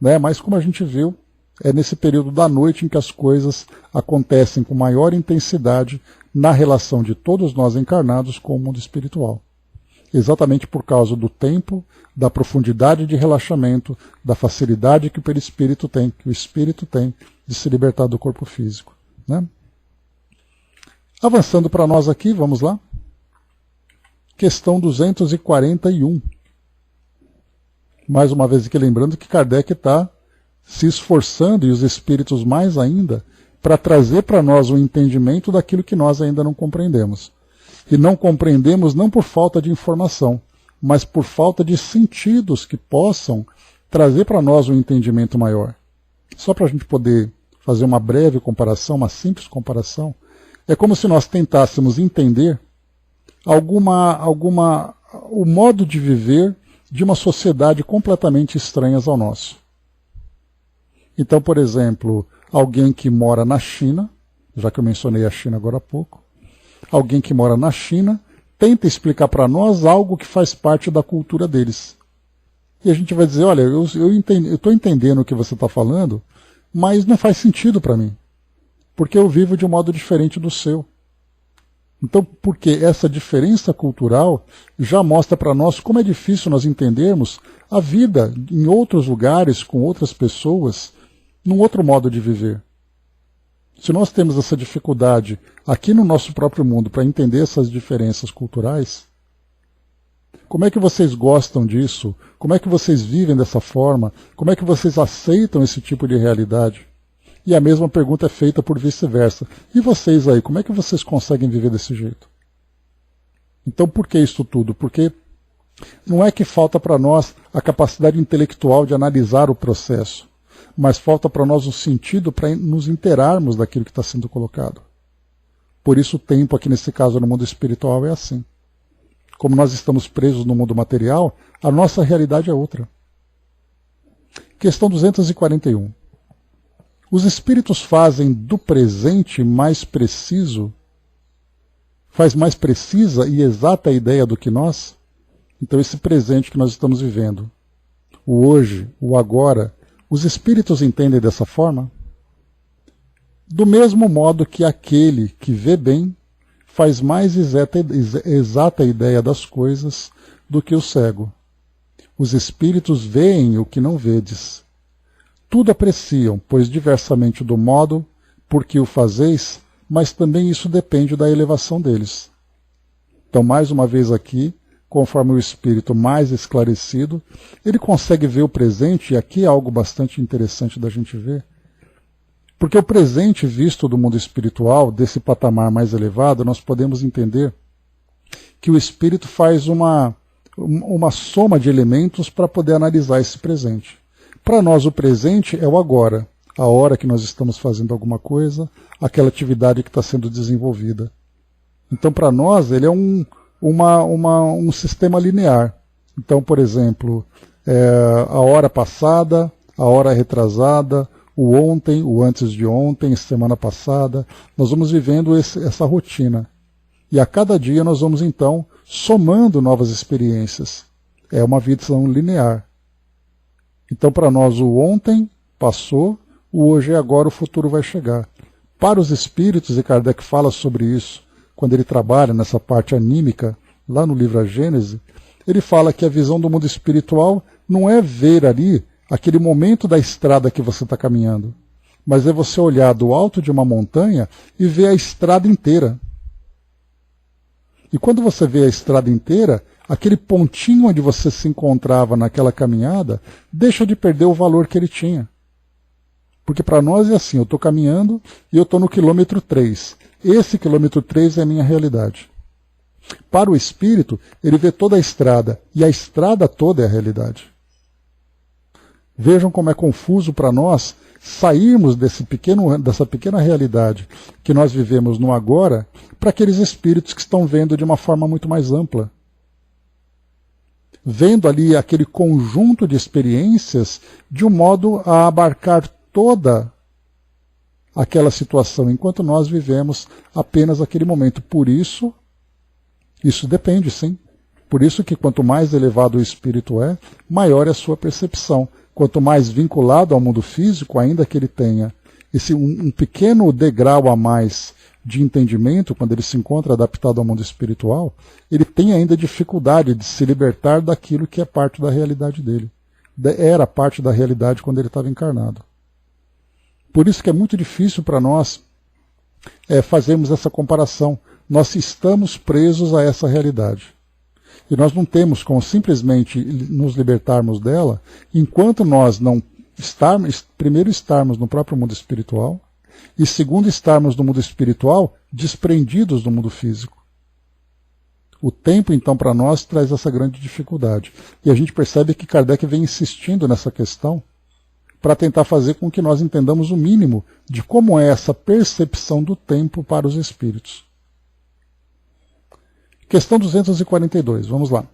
Né? Mas como a gente viu, é nesse período da noite em que as coisas acontecem com maior intensidade na relação de todos nós encarnados com o mundo espiritual. Exatamente por causa do tempo, da profundidade de relaxamento, da facilidade que o perispírito tem, que o espírito tem de se libertar do corpo físico. Né? Avançando para nós aqui, vamos lá. Questão 241. Mais uma vez aqui lembrando que Kardec está se esforçando, e os espíritos mais ainda, para trazer para nós um entendimento daquilo que nós ainda não compreendemos. E não compreendemos não por falta de informação, mas por falta de sentidos que possam trazer para nós um entendimento maior. Só para a gente poder fazer uma breve comparação, uma simples comparação, é como se nós tentássemos entender o modo de viver de uma sociedade completamente estranha ao nosso. Então, por exemplo, alguém que mora na China, já que eu mencionei a China agora há pouco, alguém que mora na China tenta explicar para nós algo que faz parte da cultura deles. E a gente vai dizer, olha, eu estou entendendo o que você está falando, mas não faz sentido para mim, porque eu vivo de um modo diferente do seu. Então, porque essa diferença cultural já mostra para nós como é difícil nós entendermos a vida em outros lugares, com outras pessoas, num outro modo de viver. Se nós temos essa dificuldade aqui no nosso próprio mundo para entender essas diferenças culturais, como é que vocês gostam disso? Como é que vocês vivem dessa forma? Como é que vocês aceitam esse tipo de realidade? E a mesma pergunta é feita por vice-versa. E vocês aí, como é que vocês conseguem viver desse jeito? Então, por que isso tudo? Porque não é que falta para nós a capacidade intelectual de analisar o processo, mas falta para nós o sentido para nos inteirarmos daquilo que está sendo colocado. Por isso o tempo aqui nesse caso no mundo espiritual é assim. Como nós estamos presos no mundo material, a nossa realidade é outra. Questão 241. Os espíritos fazem do presente mais preciso, faz mais precisa e exata a ideia do que nós? Então esse presente que nós estamos vivendo, o hoje, o agora, os espíritos entendem dessa forma? Do mesmo modo que aquele que vê bem faz mais exata a ideia das coisas do que o cego. Os espíritos veem o que não vedes. Tudo apreciam, pois diversamente do modo por que o fazeis, mas também isso depende da elevação deles. Então, mais uma vez aqui, conforme o espírito mais esclarecido, ele consegue ver o presente, e aqui é algo bastante interessante da gente ver, porque o presente visto do mundo espiritual, desse patamar mais elevado, nós podemos entender que o espírito faz uma soma de elementos para poder analisar esse presente. Para nós o presente é o agora, a hora que nós estamos fazendo alguma coisa, aquela atividade que está sendo desenvolvida. Então para nós ele é um sistema linear. Então, por exemplo, a hora passada, a hora retrasada, o ontem, o antes de ontem, semana passada, nós vamos vivendo essa rotina. E a cada dia nós vamos então somando novas experiências. É uma visão linear. Então, para nós, o ontem passou, o hoje é agora, o futuro vai chegar. Para os espíritos, e Kardec fala sobre isso, quando ele trabalha nessa parte anímica, lá no livro A Gênese, ele fala que a visão do mundo espiritual não é ver ali aquele momento da estrada que você está caminhando, mas é você olhar do alto de uma montanha e ver a estrada inteira. E quando você vê a estrada inteira, aquele pontinho onde você se encontrava naquela caminhada deixa de perder o valor que ele tinha. Porque para nós é assim, eu estou caminhando e eu estou no quilômetro 3. Esse quilômetro 3 é a minha realidade. Para o espírito, ele vê toda a estrada, e a estrada toda é a realidade. Vejam como é confuso para nós sairmos dessa pequena realidade que nós vivemos no agora, para aqueles espíritos que estão vendo de uma forma muito mais ampla. Vendo ali aquele conjunto de experiências de um modo a abarcar toda aquela situação, enquanto nós vivemos apenas aquele momento. Por isso depende, sim. Por isso que quanto mais elevado o espírito é, maior é a sua percepção. Quanto mais vinculado ao mundo físico, ainda que ele tenha um pequeno degrau a mais de entendimento, quando ele se encontra adaptado ao mundo espiritual, ele tem ainda dificuldade de se libertar daquilo que é parte da realidade dele. Era parte da realidade quando ele estava encarnado. Por isso que é muito difícil para nós fazermos essa comparação. Nós estamos presos a essa realidade. E nós não temos como simplesmente nos libertarmos dela enquanto nós não primeiro estarmos no próprio mundo espiritual e segundo estarmos no mundo espiritual desprendidos do mundo físico. O tempo, então, para nós traz essa grande dificuldade. E a gente percebe que Kardec vem insistindo nessa questão para tentar fazer com que nós entendamos o mínimo de como é essa percepção do tempo para os espíritos. Questão 242, vamos lá.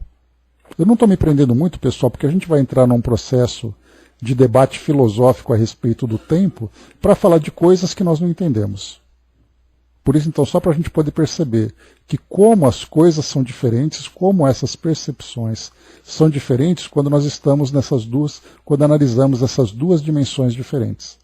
Eu não estou me prendendo muito, pessoal, porque a gente vai entrar num processo de debate filosófico a respeito do tempo para falar de coisas que nós não entendemos. Por isso, então, só para a gente poder perceber que como as coisas são diferentes, como essas percepções são diferentes quando nós estamos quando analisamos essas duas dimensões diferentes.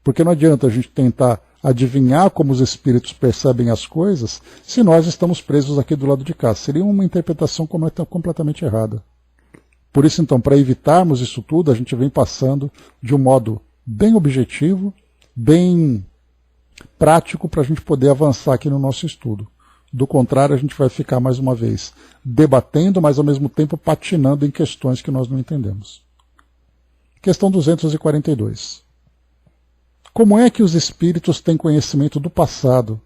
Porque não adianta a gente tentar adivinhar como os espíritos percebem as coisas se nós estamos presos aqui do lado de cá. Seria uma interpretação completamente errada. Por isso, então, para evitarmos isso tudo, a gente vem passando de um modo bem objetivo, bem prático, para a gente poder avançar aqui no nosso estudo. Do contrário, a gente vai ficar, mais uma vez, debatendo, mas ao mesmo tempo patinando em questões que nós não entendemos. Questão 242. Como é que os espíritos têm conhecimento do passado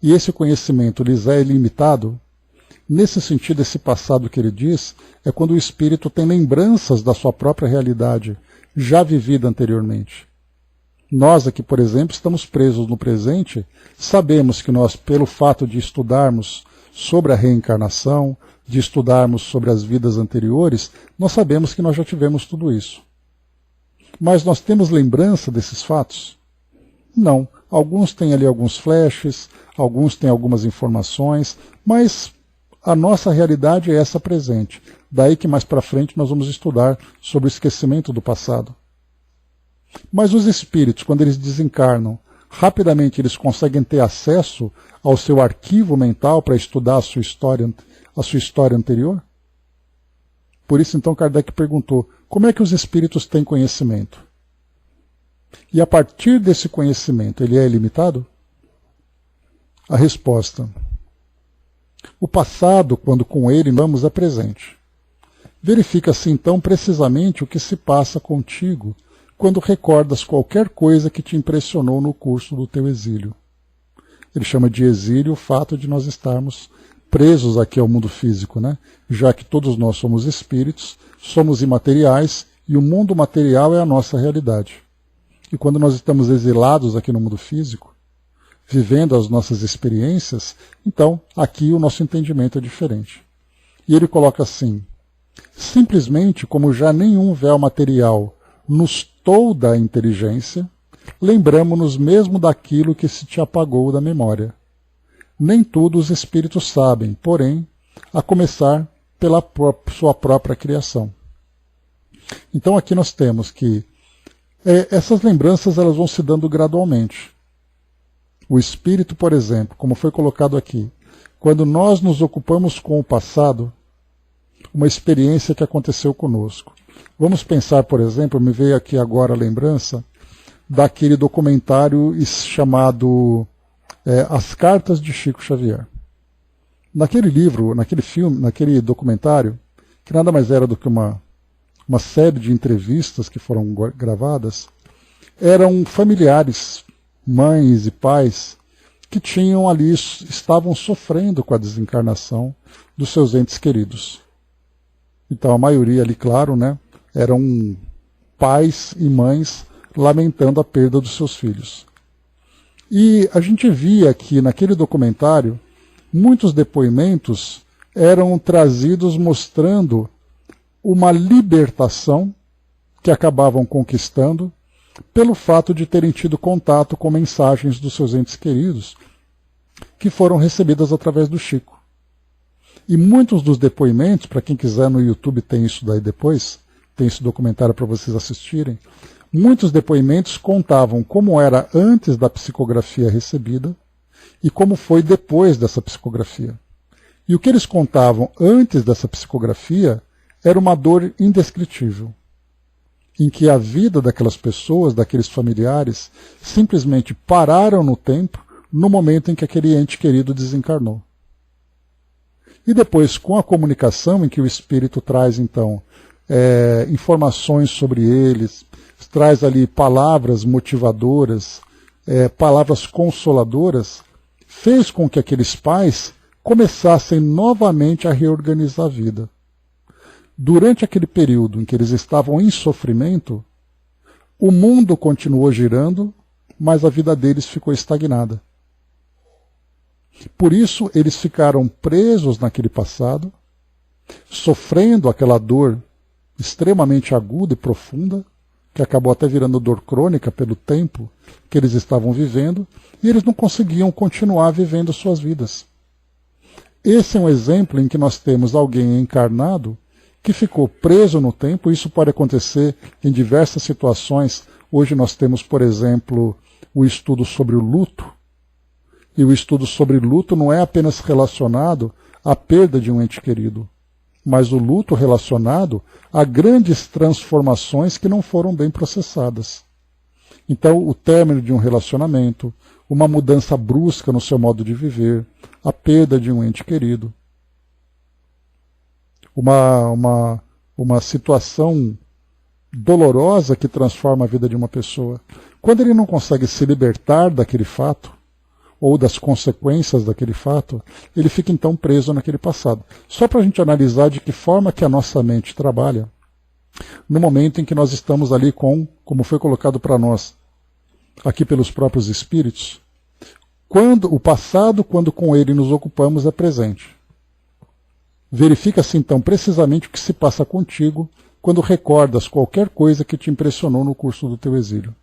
e esse conhecimento lhes é ilimitado? Nesse sentido, esse passado que ele diz é quando o espírito tem lembranças da sua própria realidade já vivida anteriormente. Nós aqui, por exemplo, estamos presos no presente, sabemos que nós, pelo fato de estudarmos sobre a reencarnação, de estudarmos sobre as vidas anteriores, nós sabemos que nós já tivemos tudo isso. Mas nós temos lembrança desses fatos? Não. Alguns têm ali alguns flashes, alguns têm algumas informações, mas a nossa realidade é essa presente. Daí que mais para frente nós vamos estudar sobre o esquecimento do passado. Mas os espíritos, quando eles desencarnam, rapidamente eles conseguem ter acesso ao seu arquivo mental para estudar a sua história anterior? Por isso, então, Kardec perguntou, como é que os espíritos têm conhecimento? E a partir desse conhecimento, ele é ilimitado? A resposta: o passado, quando com ele vamos, é presente. Verifica-se, então, precisamente o que se passa contigo quando recordas qualquer coisa que te impressionou no curso do teu exílio. Ele chama de exílio o fato de nós estarmos presos aqui ao mundo físico, né? Já que todos nós somos espíritos, somos imateriais e o mundo material é a nossa realidade. E quando nós estamos exilados aqui no mundo físico, vivendo as nossas experiências, então aqui o nosso entendimento é diferente. E ele coloca assim: simplesmente como já nenhum véu material nos tolda a inteligência, lembramo-nos mesmo daquilo que se te apagou da memória. Nem tudo os espíritos sabem, porém, a começar pela sua própria criação. Então aqui nós temos que essas lembranças elas vão se dando gradualmente. O espírito, por exemplo, como foi colocado aqui, quando nós nos ocupamos com o passado, uma experiência que aconteceu conosco. Vamos pensar, por exemplo, me veio aqui agora a lembrança daquele documentário chamado As Cartas de Chico Xavier. Naquele livro, naquele filme, naquele documentário, que nada mais era do que uma série de entrevistas que foram gravadas, eram familiares, mães e pais, que tinham ali, estavam sofrendo com a desencarnação dos seus entes queridos. Então a maioria ali, claro, né, eram pais e mães lamentando a perda dos seus filhos. E a gente via que naquele documentário, muitos depoimentos eram trazidos mostrando uma libertação que acabavam conquistando pelo fato de terem tido contato com mensagens dos seus entes queridos que foram recebidas através do Chico. E muitos dos depoimentos, para quem quiser no YouTube tem isso daí depois, tem esse documentário para vocês assistirem, muitos depoimentos contavam como era antes da psicografia recebida e como foi depois dessa psicografia. E o que eles contavam antes dessa psicografia era uma dor indescritível, em que a vida daquelas pessoas, daqueles familiares, simplesmente pararam no tempo no momento em que aquele ente querido desencarnou. E depois, com a comunicação em que o espírito traz, então, informações sobre eles, traz ali palavras motivadoras, palavras consoladoras, fez com que aqueles pais começassem novamente a reorganizar a vida. Durante aquele período em que eles estavam em sofrimento, o mundo continuou girando, mas a vida deles ficou estagnada. Por isso, eles ficaram presos naquele passado, sofrendo aquela dor extremamente aguda e profunda, que acabou até virando dor crônica pelo tempo que eles estavam vivendo, e eles não conseguiam continuar vivendo suas vidas. Esse é um exemplo em que nós temos alguém encarnado que ficou preso no tempo. Isso pode acontecer em diversas situações. Hoje nós temos, por exemplo, o estudo sobre o luto. E o estudo sobre luto não é apenas relacionado à perda de um ente querido, mas o luto relacionado a grandes transformações que não foram bem processadas. Então, o término de um relacionamento, uma mudança brusca no seu modo de viver, a perda de um ente querido, uma situação dolorosa que transforma a vida de uma pessoa. Quando ele não consegue se libertar daquele fato, ou das consequências daquele fato, ele fica então preso naquele passado. Só para a gente analisar de que forma que a nossa mente trabalha, no momento em que nós estamos ali como foi colocado para nós, aqui pelos próprios espíritos, quando o passado, quando com ele nos ocupamos, é presente. Verifica-se então precisamente o que se passa contigo quando recordas qualquer coisa que te impressionou no curso do teu exílio.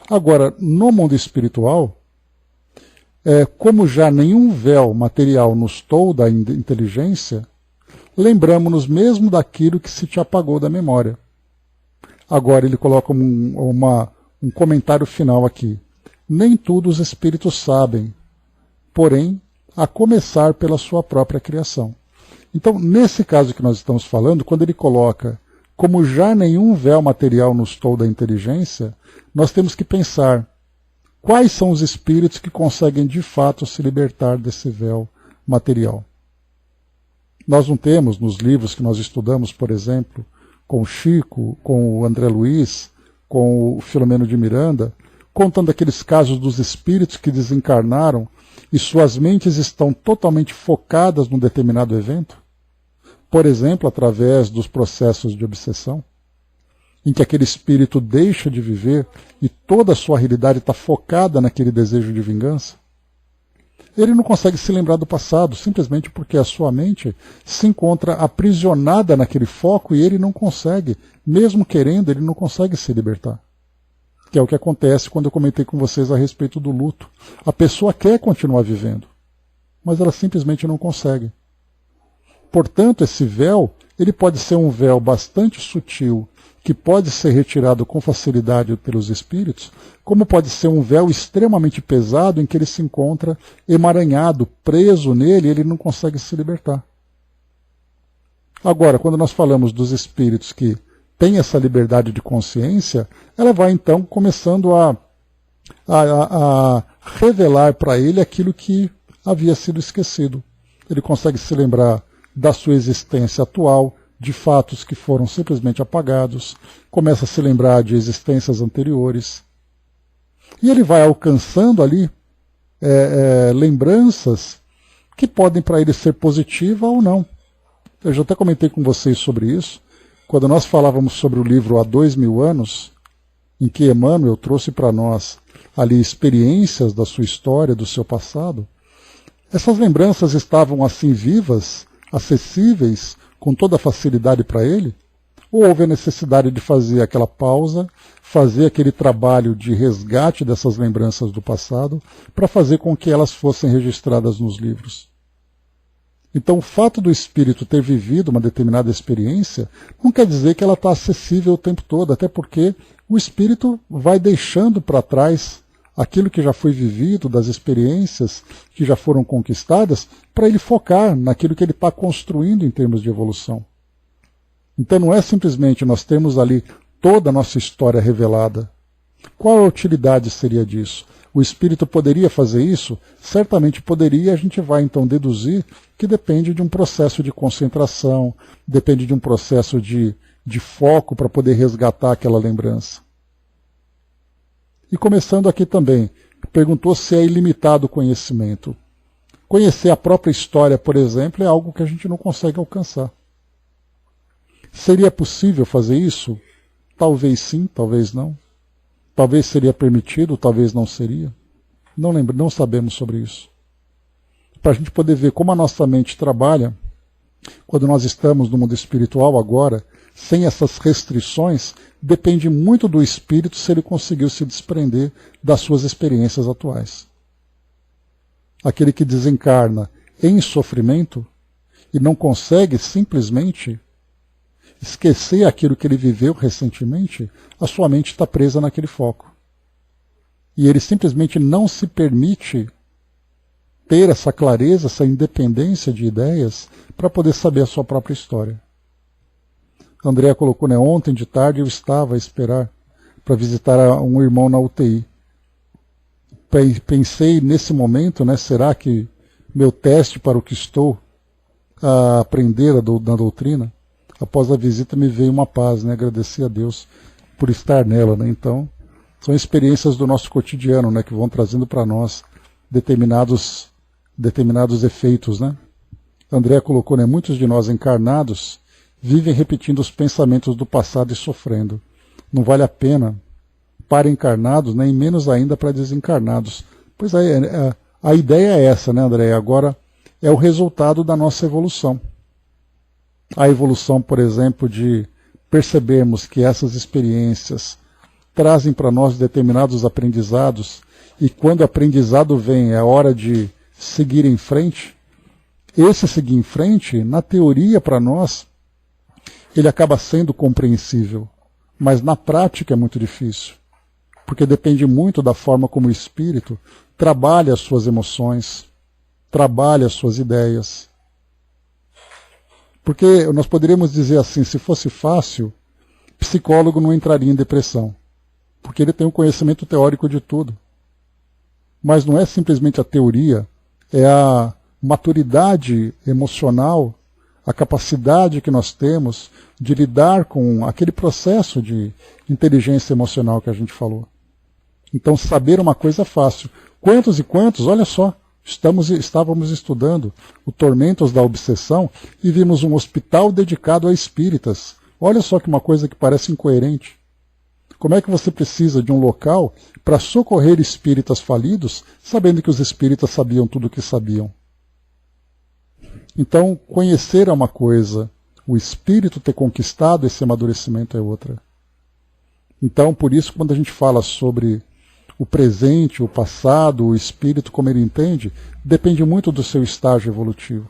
Agora, no mundo espiritual, como já nenhum véu material nos tolda da inteligência, lembramos-nos mesmo daquilo que se te apagou da memória. Agora ele coloca um comentário final aqui. Nem tudo os espíritos sabem, porém, a começar pela sua própria criação. Então, nesse caso que nós estamos falando, quando ele coloca como já nenhum véu material nos tolda da inteligência, nós temos que pensar quais são os espíritos que conseguem de fato se libertar desse véu material. Nós não temos nos livros que nós estudamos, por exemplo, com o Chico, com o André Luiz, com o Filomeno de Miranda, contando aqueles casos dos espíritos que desencarnaram e suas mentes estão totalmente focadas num determinado evento? Por exemplo, através dos processos de obsessão, em que aquele espírito deixa de viver e toda a sua realidade está focada naquele desejo de vingança. Ele não consegue se lembrar do passado, simplesmente porque a sua mente se encontra aprisionada naquele foco e ele não consegue, mesmo querendo, ele não consegue se libertar. Que é o que acontece quando eu comentei com vocês a respeito do luto. A pessoa quer continuar vivendo, mas ela simplesmente não consegue. Portanto, esse véu, ele pode ser um véu bastante sutil, que pode ser retirado com facilidade pelos espíritos, como pode ser um véu extremamente pesado em que ele se encontra emaranhado, preso nele, e ele não consegue se libertar. Agora, quando nós falamos dos espíritos que têm essa liberdade de consciência, ela vai então começando a revelar para ele aquilo que havia sido esquecido. Ele consegue se lembrar da sua existência atual, de fatos que foram simplesmente apagados, começa a se lembrar de existências anteriores. E ele vai alcançando ali lembranças que podem para ele ser positivas ou não. Eu já até comentei com vocês sobre isso, quando nós falávamos sobre o livro Há 2000 anos, em que Emmanuel trouxe para nós ali experiências da sua história, do seu passado. Essas lembranças estavam assim vivas, acessíveis, com toda a facilidade para ele? Ou houve a necessidade de fazer aquela pausa, fazer aquele trabalho de resgate dessas lembranças do passado, para fazer com que elas fossem registradas nos livros? Então, o fato do espírito ter vivido uma determinada experiência não quer dizer que ela está acessível o tempo todo, até porque o espírito vai deixando para trás aquilo que já foi vivido, das experiências que já foram conquistadas, para ele focar naquilo que ele está construindo em termos de evolução. Então não é simplesmente nós temos ali toda a nossa história revelada. Qual a utilidade seria disso? O espírito poderia fazer isso? Certamente poderia, a gente vai então deduzir que depende de um processo de concentração, depende de um processo de foco para poder resgatar aquela lembrança. E começando aqui também, perguntou se é ilimitado o conhecimento. Conhecer a própria história, por exemplo, é algo que a gente não consegue alcançar. Seria possível fazer isso? Talvez sim, talvez não. Talvez seria permitido, talvez não seria. Não sabemos sobre isso. Para a gente poder ver como a nossa mente trabalha, quando nós estamos no mundo espiritual agora, sem essas restrições, depende muito do espírito se ele conseguiu se desprender das suas experiências atuais. Aquele que desencarna em sofrimento e não consegue simplesmente esquecer aquilo que ele viveu recentemente, a sua mente está presa naquele foco. E ele simplesmente não se permite ter essa clareza, essa independência de ideias para poder saber a sua própria história. A Andrea colocou, né, ontem de tarde eu estava a esperar para visitar um irmão na UTI. Pensei nesse momento, né, será que meu teste para o que estou a aprender na doutrina, após a visita me veio uma paz, né, agradeci a Deus por estar nela, né, então são experiências do nosso cotidiano, né, que vão trazendo para nós determinados efeitos, né. A Andrea colocou, né, muitos de nós encarnados vivem repetindo os pensamentos do passado e sofrendo. Não vale a pena para encarnados, nem menos ainda para desencarnados. Pois a ideia é essa, né, André? Agora é o resultado da nossa evolução. A evolução, por exemplo, de percebermos que essas experiências trazem para nós determinados aprendizados e quando o aprendizado vem, é hora de seguir em frente. Esse seguir em frente, na teoria para nós, ele acaba sendo compreensível, mas na prática é muito difícil, porque depende muito da forma como o espírito trabalha as suas emoções, trabalha as suas ideias. Porque nós poderíamos dizer assim, se fosse fácil, psicólogo não entraria em depressão, porque ele tem um conhecimento teórico de tudo. Mas não é simplesmente a teoria, é a maturidade emocional, a capacidade que nós temos de lidar com aquele processo de inteligência emocional que a gente falou. Então, saber uma coisa é fácil. Quantos e quantos, olha só, estávamos estudando o Tormentos da Obsessão e vimos um hospital dedicado a espíritas. Olha só que uma coisa que parece incoerente. Como é que você precisa de um local para socorrer espíritas falidos, sabendo que os espíritas sabiam tudo o que sabiam? Então, conhecer é uma coisa, o espírito ter conquistado esse amadurecimento é outra. Então, por isso, quando a gente fala sobre o presente, o passado, o espírito, como ele entende, depende muito do seu estágio evolutivo.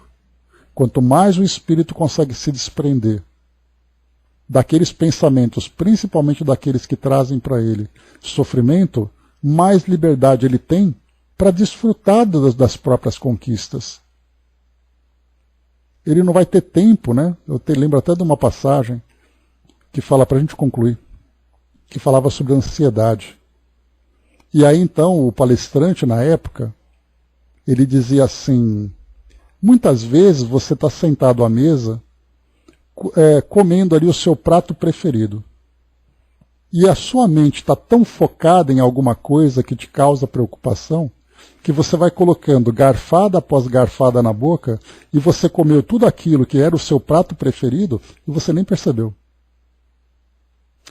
Quanto mais o espírito consegue se desprender daqueles pensamentos, principalmente daqueles que trazem para ele sofrimento, mais liberdade ele tem para desfrutar das próprias conquistas. Ele não vai ter tempo, né? Eu lembro até de uma passagem que fala, para a gente concluir, que falava sobre ansiedade. E aí então o palestrante na época, ele dizia assim, muitas vezes você está sentado à mesa, comendo ali o seu prato preferido. E a sua mente está tão focada em alguma coisa que te causa preocupação, que você vai colocando garfada após garfada na boca, e você comeu tudo aquilo que era o seu prato preferido, e você nem percebeu.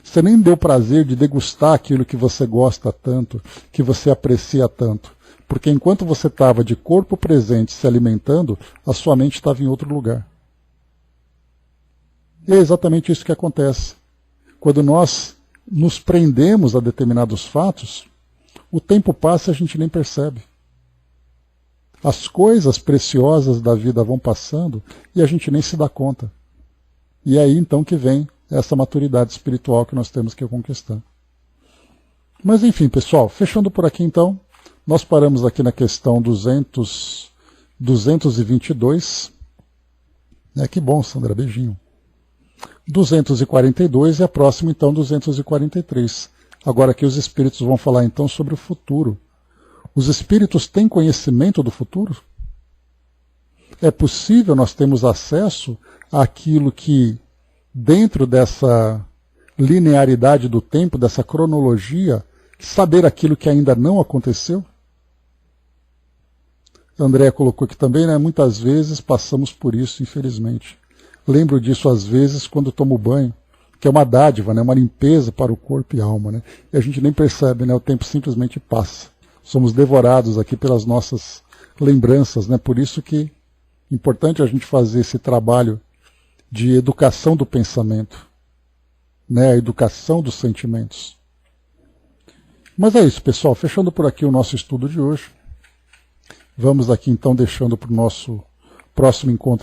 Você nem deu prazer de degustar aquilo que você gosta tanto, que você aprecia tanto. Porque enquanto você estava de corpo presente se alimentando, a sua mente estava em outro lugar. E é exatamente isso que acontece. Quando nós nos prendemos a determinados fatos, o tempo passa e a gente nem percebe. As coisas preciosas da vida vão passando e a gente nem se dá conta. E é aí então que vem essa maturidade espiritual que nós temos que conquistar. Mas enfim, pessoal, fechando por aqui então, nós paramos aqui na questão 222. Que bom, Sandra, beijinho. 242 e a próxima então 243. Agora aqui os espíritos vão falar então sobre o futuro. Os espíritos têm conhecimento do futuro? É possível nós termos acesso àquilo que, dentro dessa linearidade do tempo, dessa cronologia, saber aquilo que ainda não aconteceu? André colocou aqui também, né? Muitas vezes passamos por isso, infelizmente. Lembro disso às vezes quando tomo banho, que é uma dádiva, né? Uma limpeza para o corpo e alma, né? E a gente nem percebe, né? O tempo simplesmente passa. Somos devorados aqui pelas nossas lembranças, né? Por isso que é importante a gente fazer esse trabalho de educação do pensamento, né? A educação dos sentimentos. Mas é isso, pessoal. Fechando por aqui o nosso estudo de hoje. Vamos aqui então deixando para o nosso próximo encontro